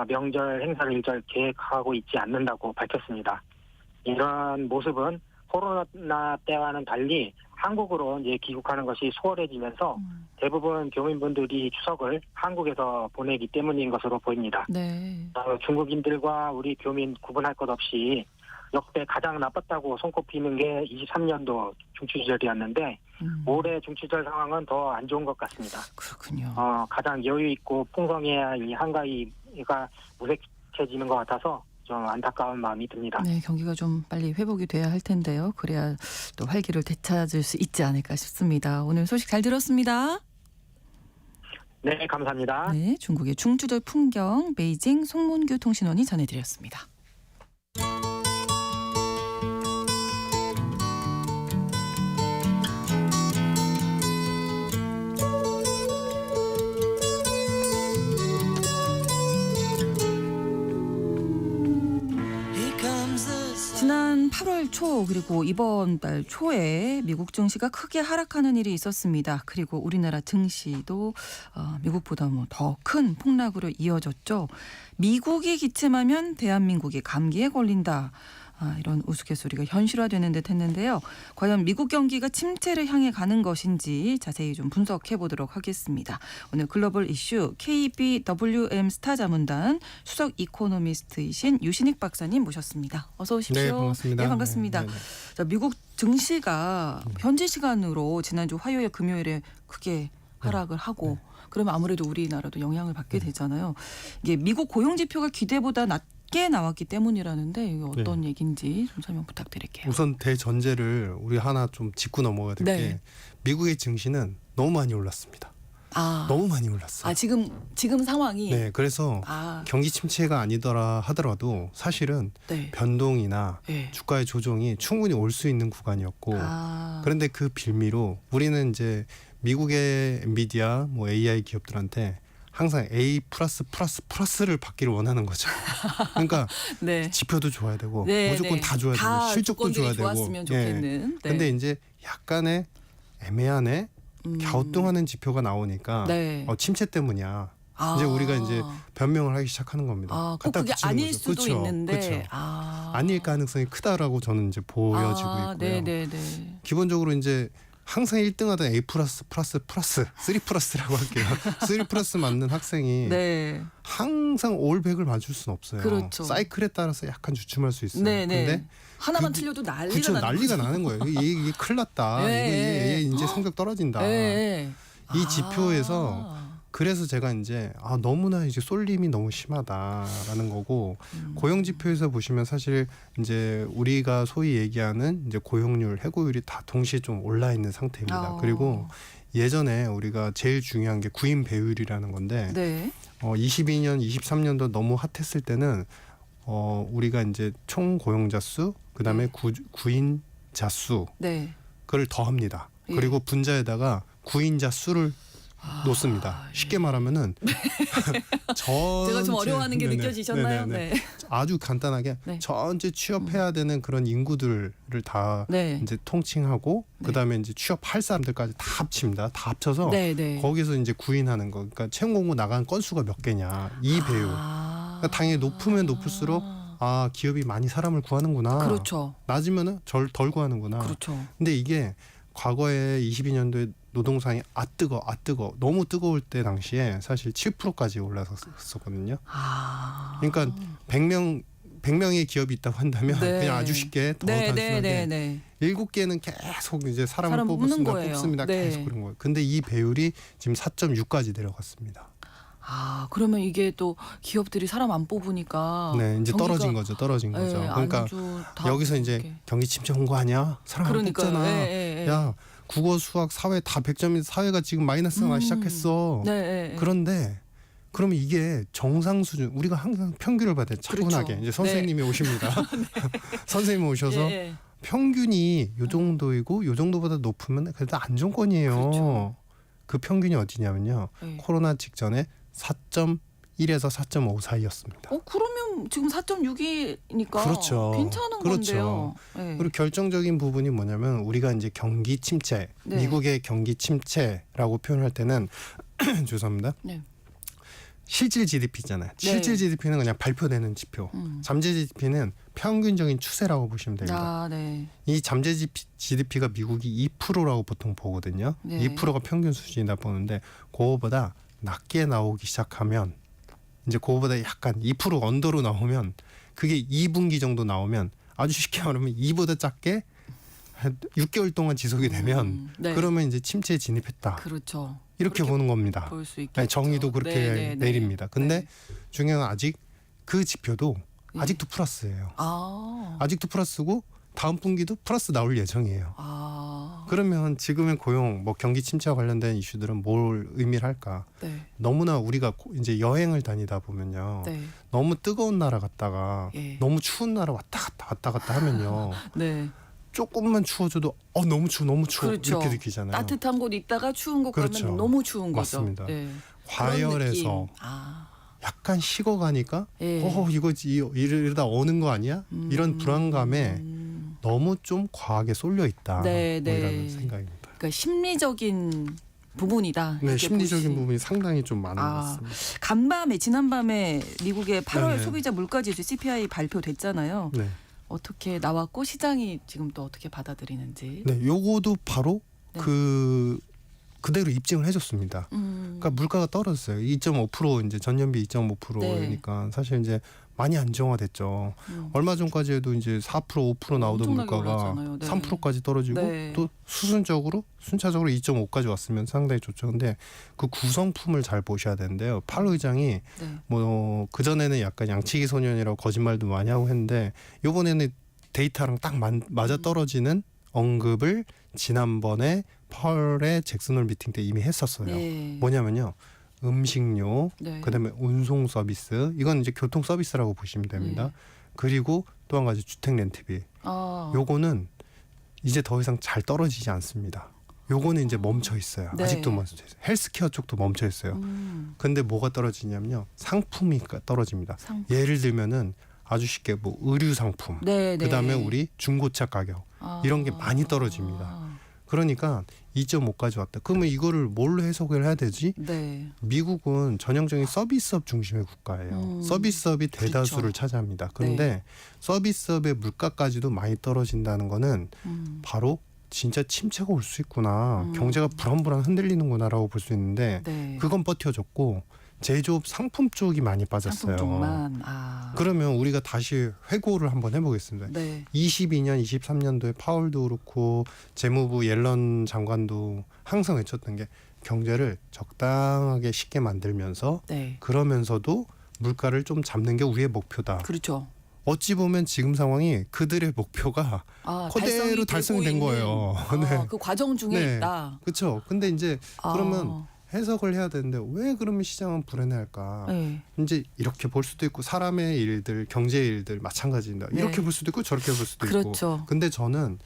명절 행사를 일절 계획하고 있지 않는다고 밝혔습니다. 이런 모습은 코로나 때와는 달리 한국으로 이제 귀국하는 것이 수월해지면서 대부분 교민분들이 추석을 한국에서 보내기 때문인 것으로 보입니다. 네. 중국인들과 우리 교민 구분할 것 없이 역대 가장 나빴다고 손꼽히는 게 23년도 중추절이었는데 올해 중추절 상황은 더 안 좋은 것 같습니다. 그렇군요. 가장 여유 있고 풍성해야 이 한가위가 무색해지는 것 같아서 좀 안타까운 마음이 듭니다. 네, 경기가 좀 빨리 회복이 돼야 할 텐데요. 그래야 또 활기를 되찾을 수 있지 않을까 싶습니다. 오늘 소식 잘 들었습니다. 네, 감사합니다. 네, 중국의 중추절 풍경 베이징 송문규 통신원이 전해드렸습니다. 지난 8월 초 그리고 이번 달 초에 미국 증시가 크게 하락하는 일이 있었습니다. 그리고 우리나라 증시도 미국보다 더 큰 폭락으로 이어졌죠. 미국이 기침하면 대한민국이 감기에 걸린다. 이런 우스갯소리가 현실화되는 듯 했는데요. 과연 미국 경기가 침체를 향해 가는 것인지 자세히 좀 분석해 보도록 하겠습니다. 오늘 글로벌 이슈 KBWM 스타자문단 수석 이코노미스트이신 유신익 박사님 모셨습니다. 어서 오십시오. 네, 반갑습니다. 네, 반갑습니다. 네, 네. 자, 미국 증시가 현지 시간으로 지난주 화요일 금요일에 크게 하락을 하고 그러면 아무래도 우리나라도 영향을 받게 되잖아요. 이게 미국 고용 지표가 기대보다 낮게 나왔기 때문이라는데 이게 어떤 얘기인지 좀 설명 부탁드릴게요. 우선 대전제를 우리 하나 좀 짚고 넘어가야 될 게 미국의 증시는 너무 많이 올랐습니다. 너무 많이 올랐어요. 지금 상황이 네, 그래서 경기 침체가 아니더라 하더라도 사실은 변동이나 주가의 조정이 충분히 올 수 있는 구간이었고 그런데 그 빌미로 우리는 이제 미국의 엔비디아, 뭐 AI 기업들한테 항상 A+++를 받기를 원하는 거죠. 그러니까 지표도 좋아야 되고 무조건 다 좋아야 되고 실적도 좋아야 되고. 좋았으면 좋겠는. 근데 이제 약간의 애매한 갸우뚱하는 지표가 나오니까 침체 때문이야. 이제 우리가 이제 변명을 하기 시작하는 겁니다. 꼭 그게 아닐 거죠. 수도 그쵸? 있는데 그쵸? 아닐 가능성이 크다라고 저는 이제 보여지고 있고요. 기본적으로 이제 항상 1등하던 A+++3+라고 할게요. 3+ 맞는 학생이 항상 올백을 맞출 수는 없어요. 그렇죠. 사이클에 따라서 약간 주춤할 수 있어요. 근데 하나만 틀려도 난리가 나는 거예요. 이게 큰일 났다. 얘 이제 성적 떨어진다. 이 지표에서 그래서 제가 이제 너무나 이제 쏠림이 너무 심하다라는 거고 고용 지표에서 보시면 사실 이제 우리가 소위 얘기하는 이제 고용률, 해고율이 다 동시에 좀 올라 있는 상태입니다. 그리고 예전에 우리가 제일 중요한 게 구인 배율이라는 건데 22년, 23년도 너무 핫했을 때는 우리가 이제 총 고용자 수, 그다음에 구인자 수 그걸 더합니다. 그리고 분자에다가 구인자 수를 놓습니다. 쉽게 말하면은 제가 좀 어려워하는 게 느껴지셨나요? 아주 간단하게 전체 취업해야 되는 그런 인구들을 다 이제 통칭하고 그다음에 이제 취업할 사람들까지 다 합칩니다. 다 합쳐서 거기서 이제 구인하는 거. 그러니까 채용 공고 나간 건수가 몇 개냐 이 배율. 그러니까 당연히 높으면 높을수록 기업이 많이 사람을 구하는구나. 낮으면은 덜 구하는구나. 근데 이게 과거에 22년도에 노동상이 뜨거 너무 뜨거울 때 당시에 사실 7%까지 올라섰었거든요. 그러니까 100명의 기업이 있다고 한다면 그냥 아주 쉽게 더 단순하게 7개는 계속 이제 사람을 뽑습니다. 계속 그런 거예요. 근데 이 배율이 지금 4.6까지 내려갔습니다. 그러면 이게 또 기업들이 사람 안 뽑으니까 이제 떨어진 거죠. 그러니까 여기서 이제 경기 침체 온 거 아니야? 사람 안 뽑잖아. 야, 국어, 수학, 사회 다 100점인 사회가 지금 마이너스가 나기 시작했어. 그런데 그러면 이게 정상 수준, 우리가 항상 평균을 봐야 돼. 차분하게. 이제 선생님이 오십니다. 선생님이 오셔서 평균이 요 정도이고 요 정도보다 높으면 그래도 안정권이에요. 그 평균이 어디냐면요. 코로나 직전에 4.1에서 4.5 사이였습니다. 그러면 지금 4.6이니까 괜찮은 건데요. 그리고 결정적인 부분이 뭐냐면 우리가 이제 경기 침체, 미국의 경기 침체라고 표현할 때는 죄송합니다. 실질 GDP잖아요. 실질 GDP는 그냥 발표되는 지표. 잠재 GDP는 평균적인 추세라고 보시면 됩니다. 이 잠재 GDP가 미국이 2%라고 보통 보거든요. 2%가 평균 수준이다 보는데 그거보다 낮게 나오기 시작하면 이제 그거보다 약간 2% 언더로 나오면 그게 2분기 정도 나오면 아주 쉽게 말하면 2보다 작게 한 6개월 동안 지속이 되면 그러면 이제 침체에 진입했다. 이렇게 보는 겁니다. 볼 수 있겠죠. 정의도 그렇게 내립니다. 근데 중요한 건 아직 그 지표도 아직도 플러스예요. 아직도 플러스고 다음 분기도 플러스 나올 예정이에요. 그러면 지금의 고용, 경기 침체와 관련된 이슈들은 뭘 의미를 할까? 너무나 우리가 이제 여행을 다니다 보면요, 너무 뜨거운 나라 갔다가 너무 추운 나라 왔다 갔다 하면요, 조금만 추워져도 너무 추워 이렇게 느끼잖아요. 따뜻한 곳 있다가 추운 곳 가면 너무 추운 거죠. 맞습니다. 과열해서 약간 식어가니까 이거 이러다 오는 거 아니야? 이런 불안감에 너무 좀 과하게 쏠려 있다. 네, 뭐 이런 네. 생각입니다. 그러니까 심리적인 부분이다. 네, 심리적인 부분이 상당히 좀 많은 것 아, 같습니다. 간밤에 지난밤에 미국의 8월 네네. 소비자 물가지수 CPI 발표됐잖아요. 네. 어떻게 나왔고 시장이 지금 또 어떻게 받아들이는지. 네, 요거도 바로 네. 그대로 입증을 해줬습니다. 그러니까 물가가 떨어졌어요. 2.5% 이제 전년비 2.5%니까 사실 이제 많이 안정화됐죠. 얼마 전까지 해도 이제 4% 5% 나오던 엄청나게 물가가 올랐잖아요. 네. 3%까지 떨어지고 네. 또 순차적으로 2.5까지 왔으면 상당히 좋죠. 근데 그 구성품을 잘 보셔야 되는데요. 팔 의장이 네. 뭐 그전에는 약간 양치기 소년이라고 거짓말도 많이 하고 했는데 이번에는 데이터랑 딱 맞아 떨어지는 언급을 지난번에 8월에 잭슨홀 미팅 때 이미 했었어요. 네. 뭐냐면요. 음식료, 네. 그다음에 운송 서비스, 이건 이제 교통 서비스라고 보시면 됩니다. 네. 그리고 또 한 가지 주택 렌트비. 요거는 이제 더 이상 잘 떨어지지 않습니다. 요거는 이제 멈춰 있어요. 네. 아직도 멈춰 있어요. 헬스케어 쪽도 멈춰 있어요. 근데 뭐가 떨어지냐면요. 상품이 떨어집니다. 예를 들면은 아주 쉽게 뭐 의류 상품, 네, 네. 그다음에 우리 중고차 가격 이런 게 많이 떨어집니다. 그러니까 2.5까지 왔다. 그러면 이거를 뭘로 해석을 해야 되지? 네. 미국은 전형적인 서비스업 중심의 국가예요. 서비스업이 대다수를 그렇죠. 차지합니다. 그런데 서비스업의 물가까지도 많이 떨어진다는 거는 바로 진짜 침체가 올 수 있구나. 경제가 불안불안 흔들리는구나라고 볼 수 있는데 네. 그건 버텨줬고 제조업 상품 쪽이 많이 빠졌어요. 상품 쪽만. 그러면 우리가 다시 회고를 한번 해보겠습니다. 네. 22년, 23년도에 파월도 그렇고 재무부 옐런 장관도 항상 외쳤던 게 경제를 적당하게 쉽게 만들면서 네. 그러면서도 물가를 좀 잡는 게 우리의 목표다. 그렇죠. 어찌 보면 지금 상황이 그들의 목표가 그대로 달성된 거예요. 네. 그 과정 중에 네. 있다. 그렇죠. 근데 이제 그러면 해석을 해야 되는데 왜 그러면 시장은 불안해할까? 네. 이제 이렇게 볼 수도 있고 사람의 일들, 경제 일들 마찬가지입니다. 네. 이렇게 볼 수도 있고 저렇게 볼 수도 그렇죠. 있고. 근데 저는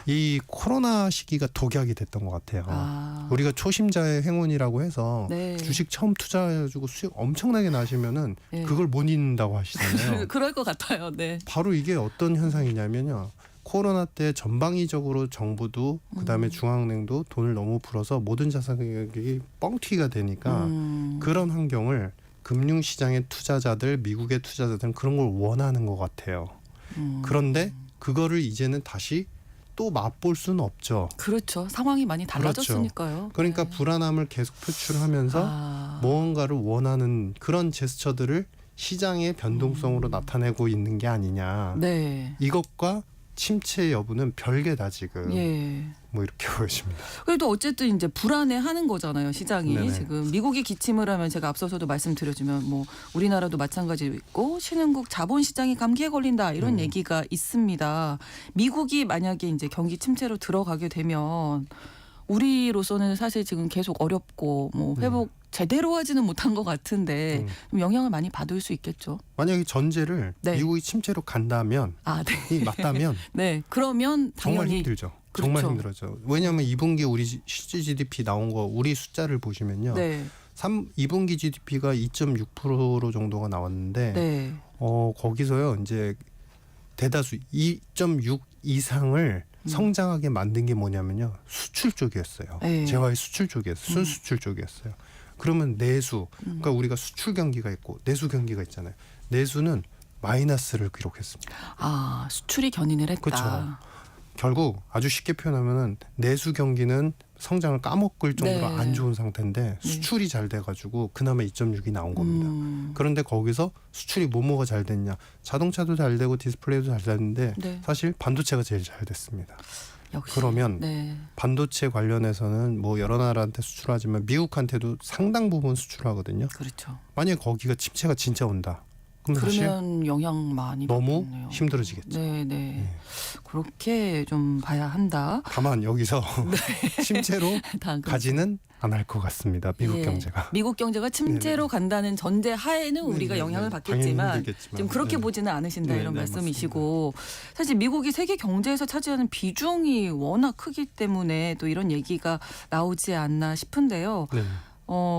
이 코로나 시기가 독약이 됐던 것 같아요. 우리가 초심자의 행운이라고 해서 네. 주식 처음 투자해가지고 수익 엄청나게 나시면은 네. 그걸 못 잊는다고 하시잖아요. 그럴 것 같아요. 네. 바로 이게 어떤 현상이냐면요. 코로나 때 전방위적으로 정부도 그다음에 중앙은행도 돈을 너무 풀어서 모든 자산 가격이 뻥튀기가 되니까 그런 환경을 금융시장의 투자자들, 미국의 투자자들은 그런 걸 원하는 것 같아요. 그런데 그거를 이제는 다시 또 맛볼 수는 없죠. 그렇죠. 상황이 많이 달라졌으니까요. 그렇죠. 그러니까 네. 불안함을 계속 표출하면서 무언가를 원하는 그런 제스처들을 시장의 변동성으로 나타내고 있는 게 아니냐. 네. 이것과 침체 여부는 별개다 지금. 예. 뭐 이렇게 보여집니다. 그래도 어쨌든 이제 불안해하는 거잖아요, 시장이. 네네. 지금 미국이 기침을 하면 제가 앞서서도 말씀드렸지만 뭐 우리나라도 마찬가지로 있고 신흥국 자본시장이 감기에 걸린다 이런 얘기가 있습니다. 미국이 만약에 이제 경기 침체로 들어가게 되면 우리로서는 사실 지금 계속 어렵고 뭐 회복 제대로 하지는 못한 것 같은데 좀 영향을 많이 받을 수 있겠죠. 만약에 전제를 네. 미국이 침체로 간다면 네. 이 맞다면 네. 그러면 정말 당연히 힘들죠. 그렇죠. 정말 힘들어죠. 왜냐하면 2분기 우리 실질 GDP 나온 거 우리 숫자를 보시면요. 네. 2분기 GDP가 2.6% 정도가 나왔는데 네. 거기서요. 이제 대다수 2.6 이상을 성장하게 만든 게 뭐냐면요. 수출 쪽이었어요. 네. 재화의 수출 쪽이었어요. 순수출 쪽이었어요. 그러면 내수, 그러니까 우리가 수출 경기가 있고 내수 경기가 있잖아요. 내수는 마이너스를 기록했습니다. 수출이 견인을 했다. 그렇죠. 결국 아주 쉽게 표현하면은 내수 경기는 성장을 까먹을 정도로 네. 안 좋은 상태인데 수출이 잘 돼가지고 그나마 2.6이 나온 겁니다. 그런데 거기서 수출이 뭐가 잘 됐냐? 자동차도 잘 되고 디스플레이도 잘 됐는데 네. 사실 반도체가 제일 잘 됐습니다. 역시. 그러면 네. 반도체 관련해서는 뭐 여러 나라한테 수출하지만 미국한테도 상당 부분 수출하거든요. 그렇죠. 만약에 거기가 침체가 진짜 온다. 그럼 사실 그러면 영향 많이 너무 받겠네요. 힘들어지겠죠. 네. 그렇게 좀 봐야 한다. 다만 여기서 침체로 다음 가지는 않을 것 같습니다. 미국 예. 경제가. 미국 경제가 침체로 네네. 간다는 전제 하에는 우리가 네네네. 영향을 당연히 받겠지만 힘들겠지만. 지금 그렇게 네. 보지는 않으신다 이런 네네, 말씀이시고 사실 미국이 세계 경제에서 차지하는 비중이 워낙 크기 때문에 또 이런 얘기가 나오지 않나 싶은데요. 네.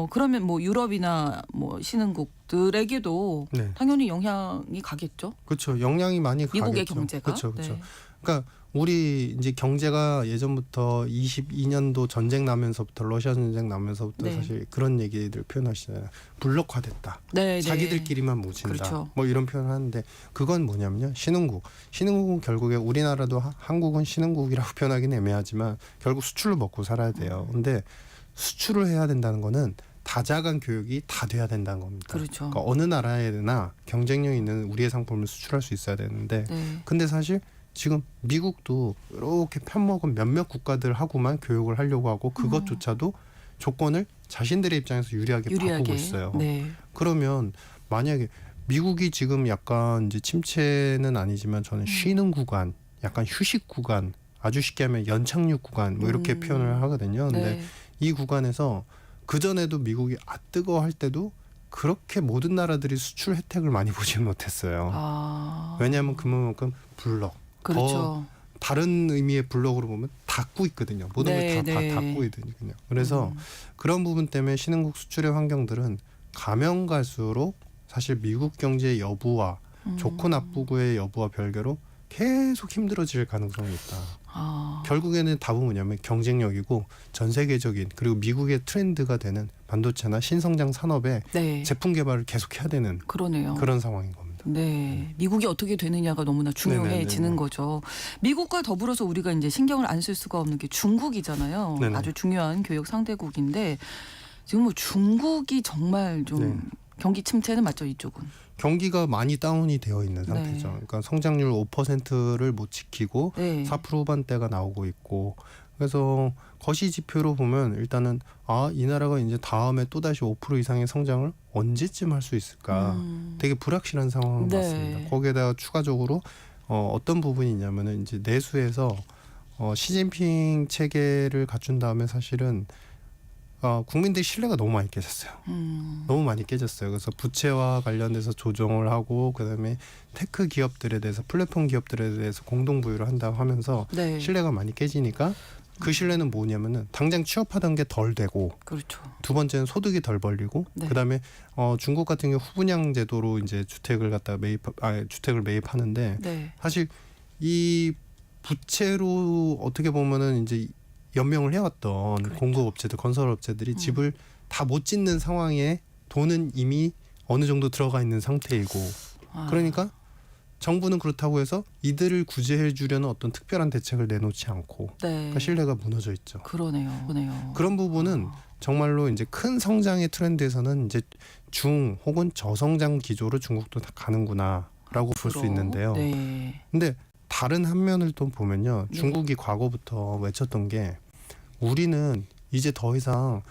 그러면 뭐 유럽이나 뭐 신흥국들에게도 네. 당연히 영향이 가겠죠. 그렇죠. 영향이 많이 미국의 가겠죠. 경제가. 그렇죠. 그렇죠. 네. 그러니까 우리 이제 경제가 예전부터 22년도 전쟁 나면서부터 러시아 전쟁 나면서부터 네. 사실 그런 얘기들 표현하시잖아요. 블록화됐다. 네, 자기들끼리만 모진다. 그렇죠. 뭐 이런 표현을 하는데 그건 뭐냐면요. 신흥국. 신흥국은 결국에 우리나라도 한국은 신흥국이라고 표현하기는 애매하지만 결국 수출로 먹고 살아야 돼요. 근데 수출을 해야 된다는 거는 다자간 교육이 다 돼야 된다는 겁니다. 그렇죠. 그러니까 어느 나라에나 경쟁력 있는 우리의 상품을 수출할 수 있어야 되는데 네. 근데 사실 지금 미국도 이렇게 편먹은 몇몇 국가들하고만 교육을 하려고 하고 그것조차도 조건을 자신들의 입장에서 유리하게 바꾸고 있어요. 네. 그러면 만약에 미국이 지금 약간 이제 침체는 아니지만 저는 쉬는 구간, 약간 휴식 구간, 아주 쉽게 하면 연착륙 구간 뭐 이렇게 표현을 하거든요. 근데 네. 이 구간에서 그 전에도 미국이 뜨거워할 때도 그렇게 모든 나라들이 수출 혜택을 많이 보지는 못했어요. 왜냐하면 그만큼 블록. 그렇죠. 더 다른 의미의 블록으로 보면 닫고 있거든요. 모든 걸 다 닫고 있거든요. 그래서 그런 부분 때문에 신흥국 수출의 환경들은 가면 갈수록 사실 미국 경제의 여부와 좋고 나쁘고의 여부와 별개로 계속 힘들어질 가능성이 있다. 결국에는 답은 뭐냐면 경쟁력이고 전 세계적인 그리고 미국의 트렌드가 되는 반도체나 신성장 산업의 네. 제품 개발을 계속해야 되는 그러네요. 그런 상황인 겁니다. 네, 미국이 어떻게 되느냐가 너무나 중요해지는 네네네네. 거죠. 미국과 더불어서 우리가 이제 신경을 안 쓸 수가 없는 게 중국이잖아요. 네네. 아주 중요한 교역 상대국인데 지금 뭐 중국이 정말 좀 네. 경기 침체는 맞죠, 이쪽은? 경기가 많이 다운이 되어 있는 상태죠. 네. 그러니까 성장률 5%를 못 지키고 네. 4% 후반대가 나오고 있고 그래서 거시 지표로 보면 일단은 이 나라가 이제 다음에 또다시 5% 이상의 성장을 언제쯤 할 수 있을까 되게 불확실한 상황을 네. 맞습니다. 거기에다가 추가적으로 어떤 부분이 있냐면은 이제 내수에서 시진핑 체계를 갖춘 다음에 사실은 국민들의 신뢰가 너무 많이 깨졌어요. 너무 많이 깨졌어요. 그래서 부채와 관련돼서 조정을 하고 그다음에 테크 기업들에 대해서 플랫폼 기업들에 대해서 공동 부유를 한다고 하면서 네. 신뢰가 많이 깨지니까 그 신뢰는 뭐냐면은 당장 취업하던 게 덜 되고 그렇죠. 두 번째는 소득이 덜 벌리고 네. 그다음에 중국 같은 경우 후분양 제도로 이제 주택을 갖다가 주택을 매입하는데 네. 사실 이 부채로 어떻게 보면은 이제 연명을 해왔던 그렇죠. 공급업체들, 건설업체들이 집을 다 못 짓는 상황에 돈은 이미 어느 정도 들어가 있는 상태이고 그러니까 정부는 그렇다고 해서 이들을 구제해 주려는 어떤 특별한 대책을 내놓지 않고 네. 그러니까 신뢰가 무너져 있죠. 그러네요. 그런 부분은 정말로 이제 큰 성장의 트렌드에서는 이제 중 혹은 저성장 기조로 중국도 다 가는구나라고 볼 수 있는데요. 네. 근데 다른 한 면을 또 보면요. 네. 중국이 과거부터 외쳤던 게 우리는 이제 더 이상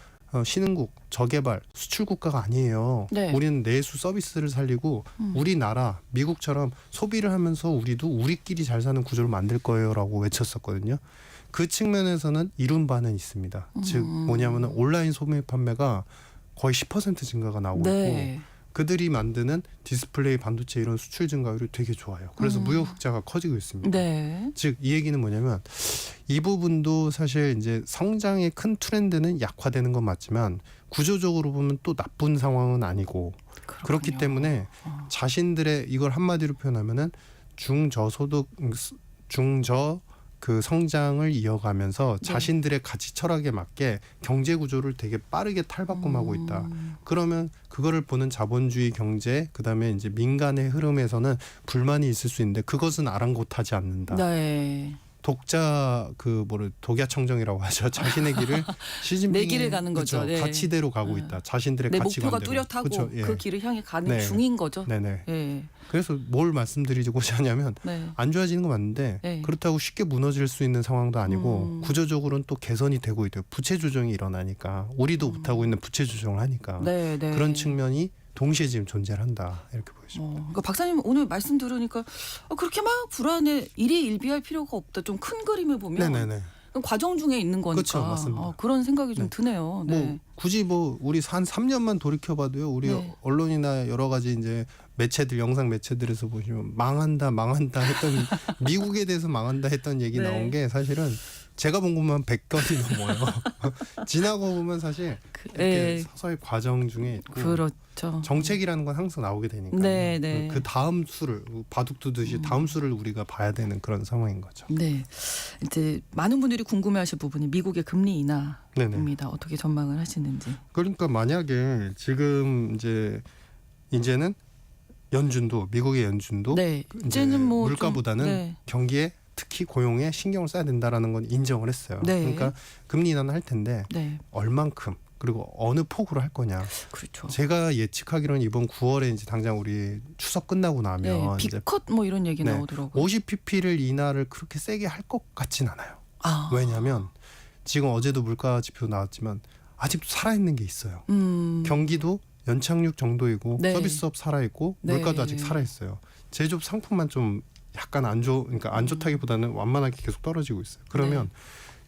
신흥국, 저개발, 수출 국가가 아니에요. 네. 우리는 내수 서비스를 살리고 우리나라, 미국처럼 소비를 하면서 우리도 우리끼리 잘 사는 구조를 만들 거예요라고 외쳤었거든요. 그 측면에서는 이룬 바는 있습니다. 즉 뭐냐면은 온라인 소매 판매가 거의 10% 증가가 나오고 네. 있고 그들이 만드는 디스플레이, 반도체 이런 수출 증가율이 되게 좋아요. 그래서 무역 흑자가 커지고 있습니다. 네. 즉 이 얘기는 뭐냐면 이 부분도 사실 이제 성장의 큰 트렌드는 약화되는 건 맞지만 구조적으로 보면 또 나쁜 상황은 아니고 그렇기 때문에 자신들의 이걸 한마디로 표현하면은 중저소득 중저 그 성장을 이어가면서 자신들의 가치 철학에 맞게 경제 구조를 되게 빠르게 탈바꿈하고 있다. 그러면 그거를 보는 자본주의 경제 그다음에 이제 민간의 흐름에서는 불만이 있을 수 있는데 그것은 아랑곳하지 않는다. 네. 독자 독야청정이라고 하죠. 자신의 길을 시진핑의 내 길을 가는 거죠. 그렇죠. 네. 가치대로 가고 있다. 자신들의 내 가치관대로. 목표가 뚜렷하고 그렇죠. 예. 그 길을 향해 가는 네. 중인 거죠. 네네. 예. 그래서 뭘 말씀드리고자 하냐면 네. 안 좋아지는 건 맞는데 네. 그렇다고 쉽게 무너질 수 있는 상황도 아니고 구조적으로는 또 개선이 되고 있대요. 부채 조정이 일어나니까 우리도 못하고 있는 부채 조정을 하니까 네, 네. 그런 측면이 동시에 지금 존재를 한다 이렇게 보여집니다. 그러니까 박사님 오늘 말씀 들으니까 그렇게 막 불안해 일희일비할 필요가 없다. 좀 큰 그림을 보면 네네네. 과정 중에 있는 거니까 그렇죠, 맞습니다. 그런 생각이 좀 네. 드네요. 네. 뭐 굳이 우리 한 3년만 돌이켜봐도요. 우리 네. 언론이나 여러 가지 이제 매체들 영상 매체들에서 보시면 망한다 했던 미국에 대해서 망한다 했던 얘기 네. 나온 게 사실은 제가 본 것만 100건이 넘어요. 지나고 보면 사실 이렇게 서서히 과정 중에 있고 그렇죠. 정책이라는 건 항상 나오게 되니까 그 다음 수를 바둑 두듯이 다음 수를 우리가 봐야 되는 그런 상황인 거죠. 네, 이제 많은 분들이 궁금해하실 부분이 미국의 금리 인하입니다. 네네. 어떻게 전망을 하시는지. 그러니까 만약에 지금 이제는 연준도 미국의 연준도 이제는 뭐 물가보다는 경기에 특히 고용에 신경을 써야 된다라는 건 인정을 했어요. 그러니까 금리 인하는 할 텐데 얼만큼 그리고 어느 폭으로 할 거냐. 그렇죠. 제가 예측하기로는 이번 9월에 이제 당장 우리 추석 끝나고 나면 빅컷 뭐 이런 얘기 나오더라고요. 50pp를 인하를 그렇게 세게 할 것 같진 않아요. 왜냐하면 지금 어제도 물가 지표 나왔지만 아직도 살아있는 게 있어요. 경기도 연착륙 정도이고 서비스업 살아있고 물가도 아직 살아있어요. 제조업 상품만 좀 약간 그러니까 안 좋다기보다는 완만하게 계속 떨어지고 있어요. 그러면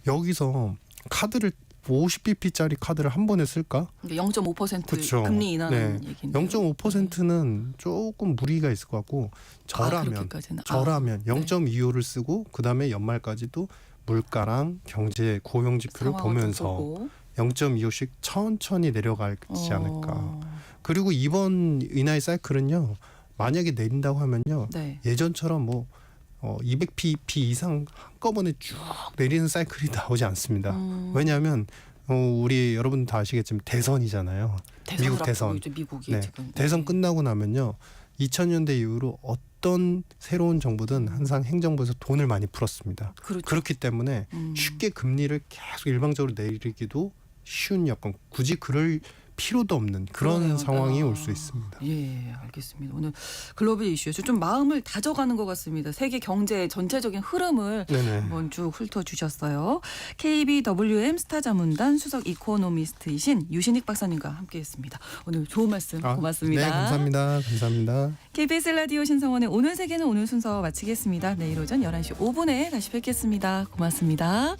여기서 카드를 50bp짜리 카드를 한 번에 쓸까? 0.5% 그쵸. 금리 인하는 얘기인데 0.5%는 조금 무리가 있을 것 같고 저라면 0.25를 쓰고 그다음에 연말까지도 물가랑 경제 고용 지표를 보면서 0.25씩 천천히 내려갈지 않을까. 그리고 이번 인하의 사이클은요. 만약에 내린다고 하면요. 예전처럼 뭐 200pp 이상 한꺼번에 쭉 내리는 사이클이 나오지 않습니다. 왜냐하면 우리 여러분 다 아시겠지만 대선이잖아요. 미국 대선. 미국이 지금. 대선 끝나고 나면요. 2000년대 이후로 어떤 새로운 정부든 항상 행정부에서 돈을 많이 풀었습니다. 그렇기 때문에 쉽게 금리를 계속 일방적으로 내리기도 쉬운 여건 굳이 그럴 필요도 없는 그런 상황이 올 수 있습니다. 예, 알겠습니다. 오늘 글로벌 이슈에서 좀 마음을 다져가는 것 같습니다. 세계 경제의 전체적인 흐름을 한번 쭉 훑어주셨어요. KBWM 스타자문단 수석 이코노미스트이신 유신익 박사님과 함께했습니다. 오늘 좋은 말씀 고맙습니다. 네, 감사합니다. 감사합니다. KBS 라디오 신성원의 오늘 세계는 오늘 순서 마치겠습니다. 내일 오전 11시 5분에 다시 뵙겠습니다. 고맙습니다.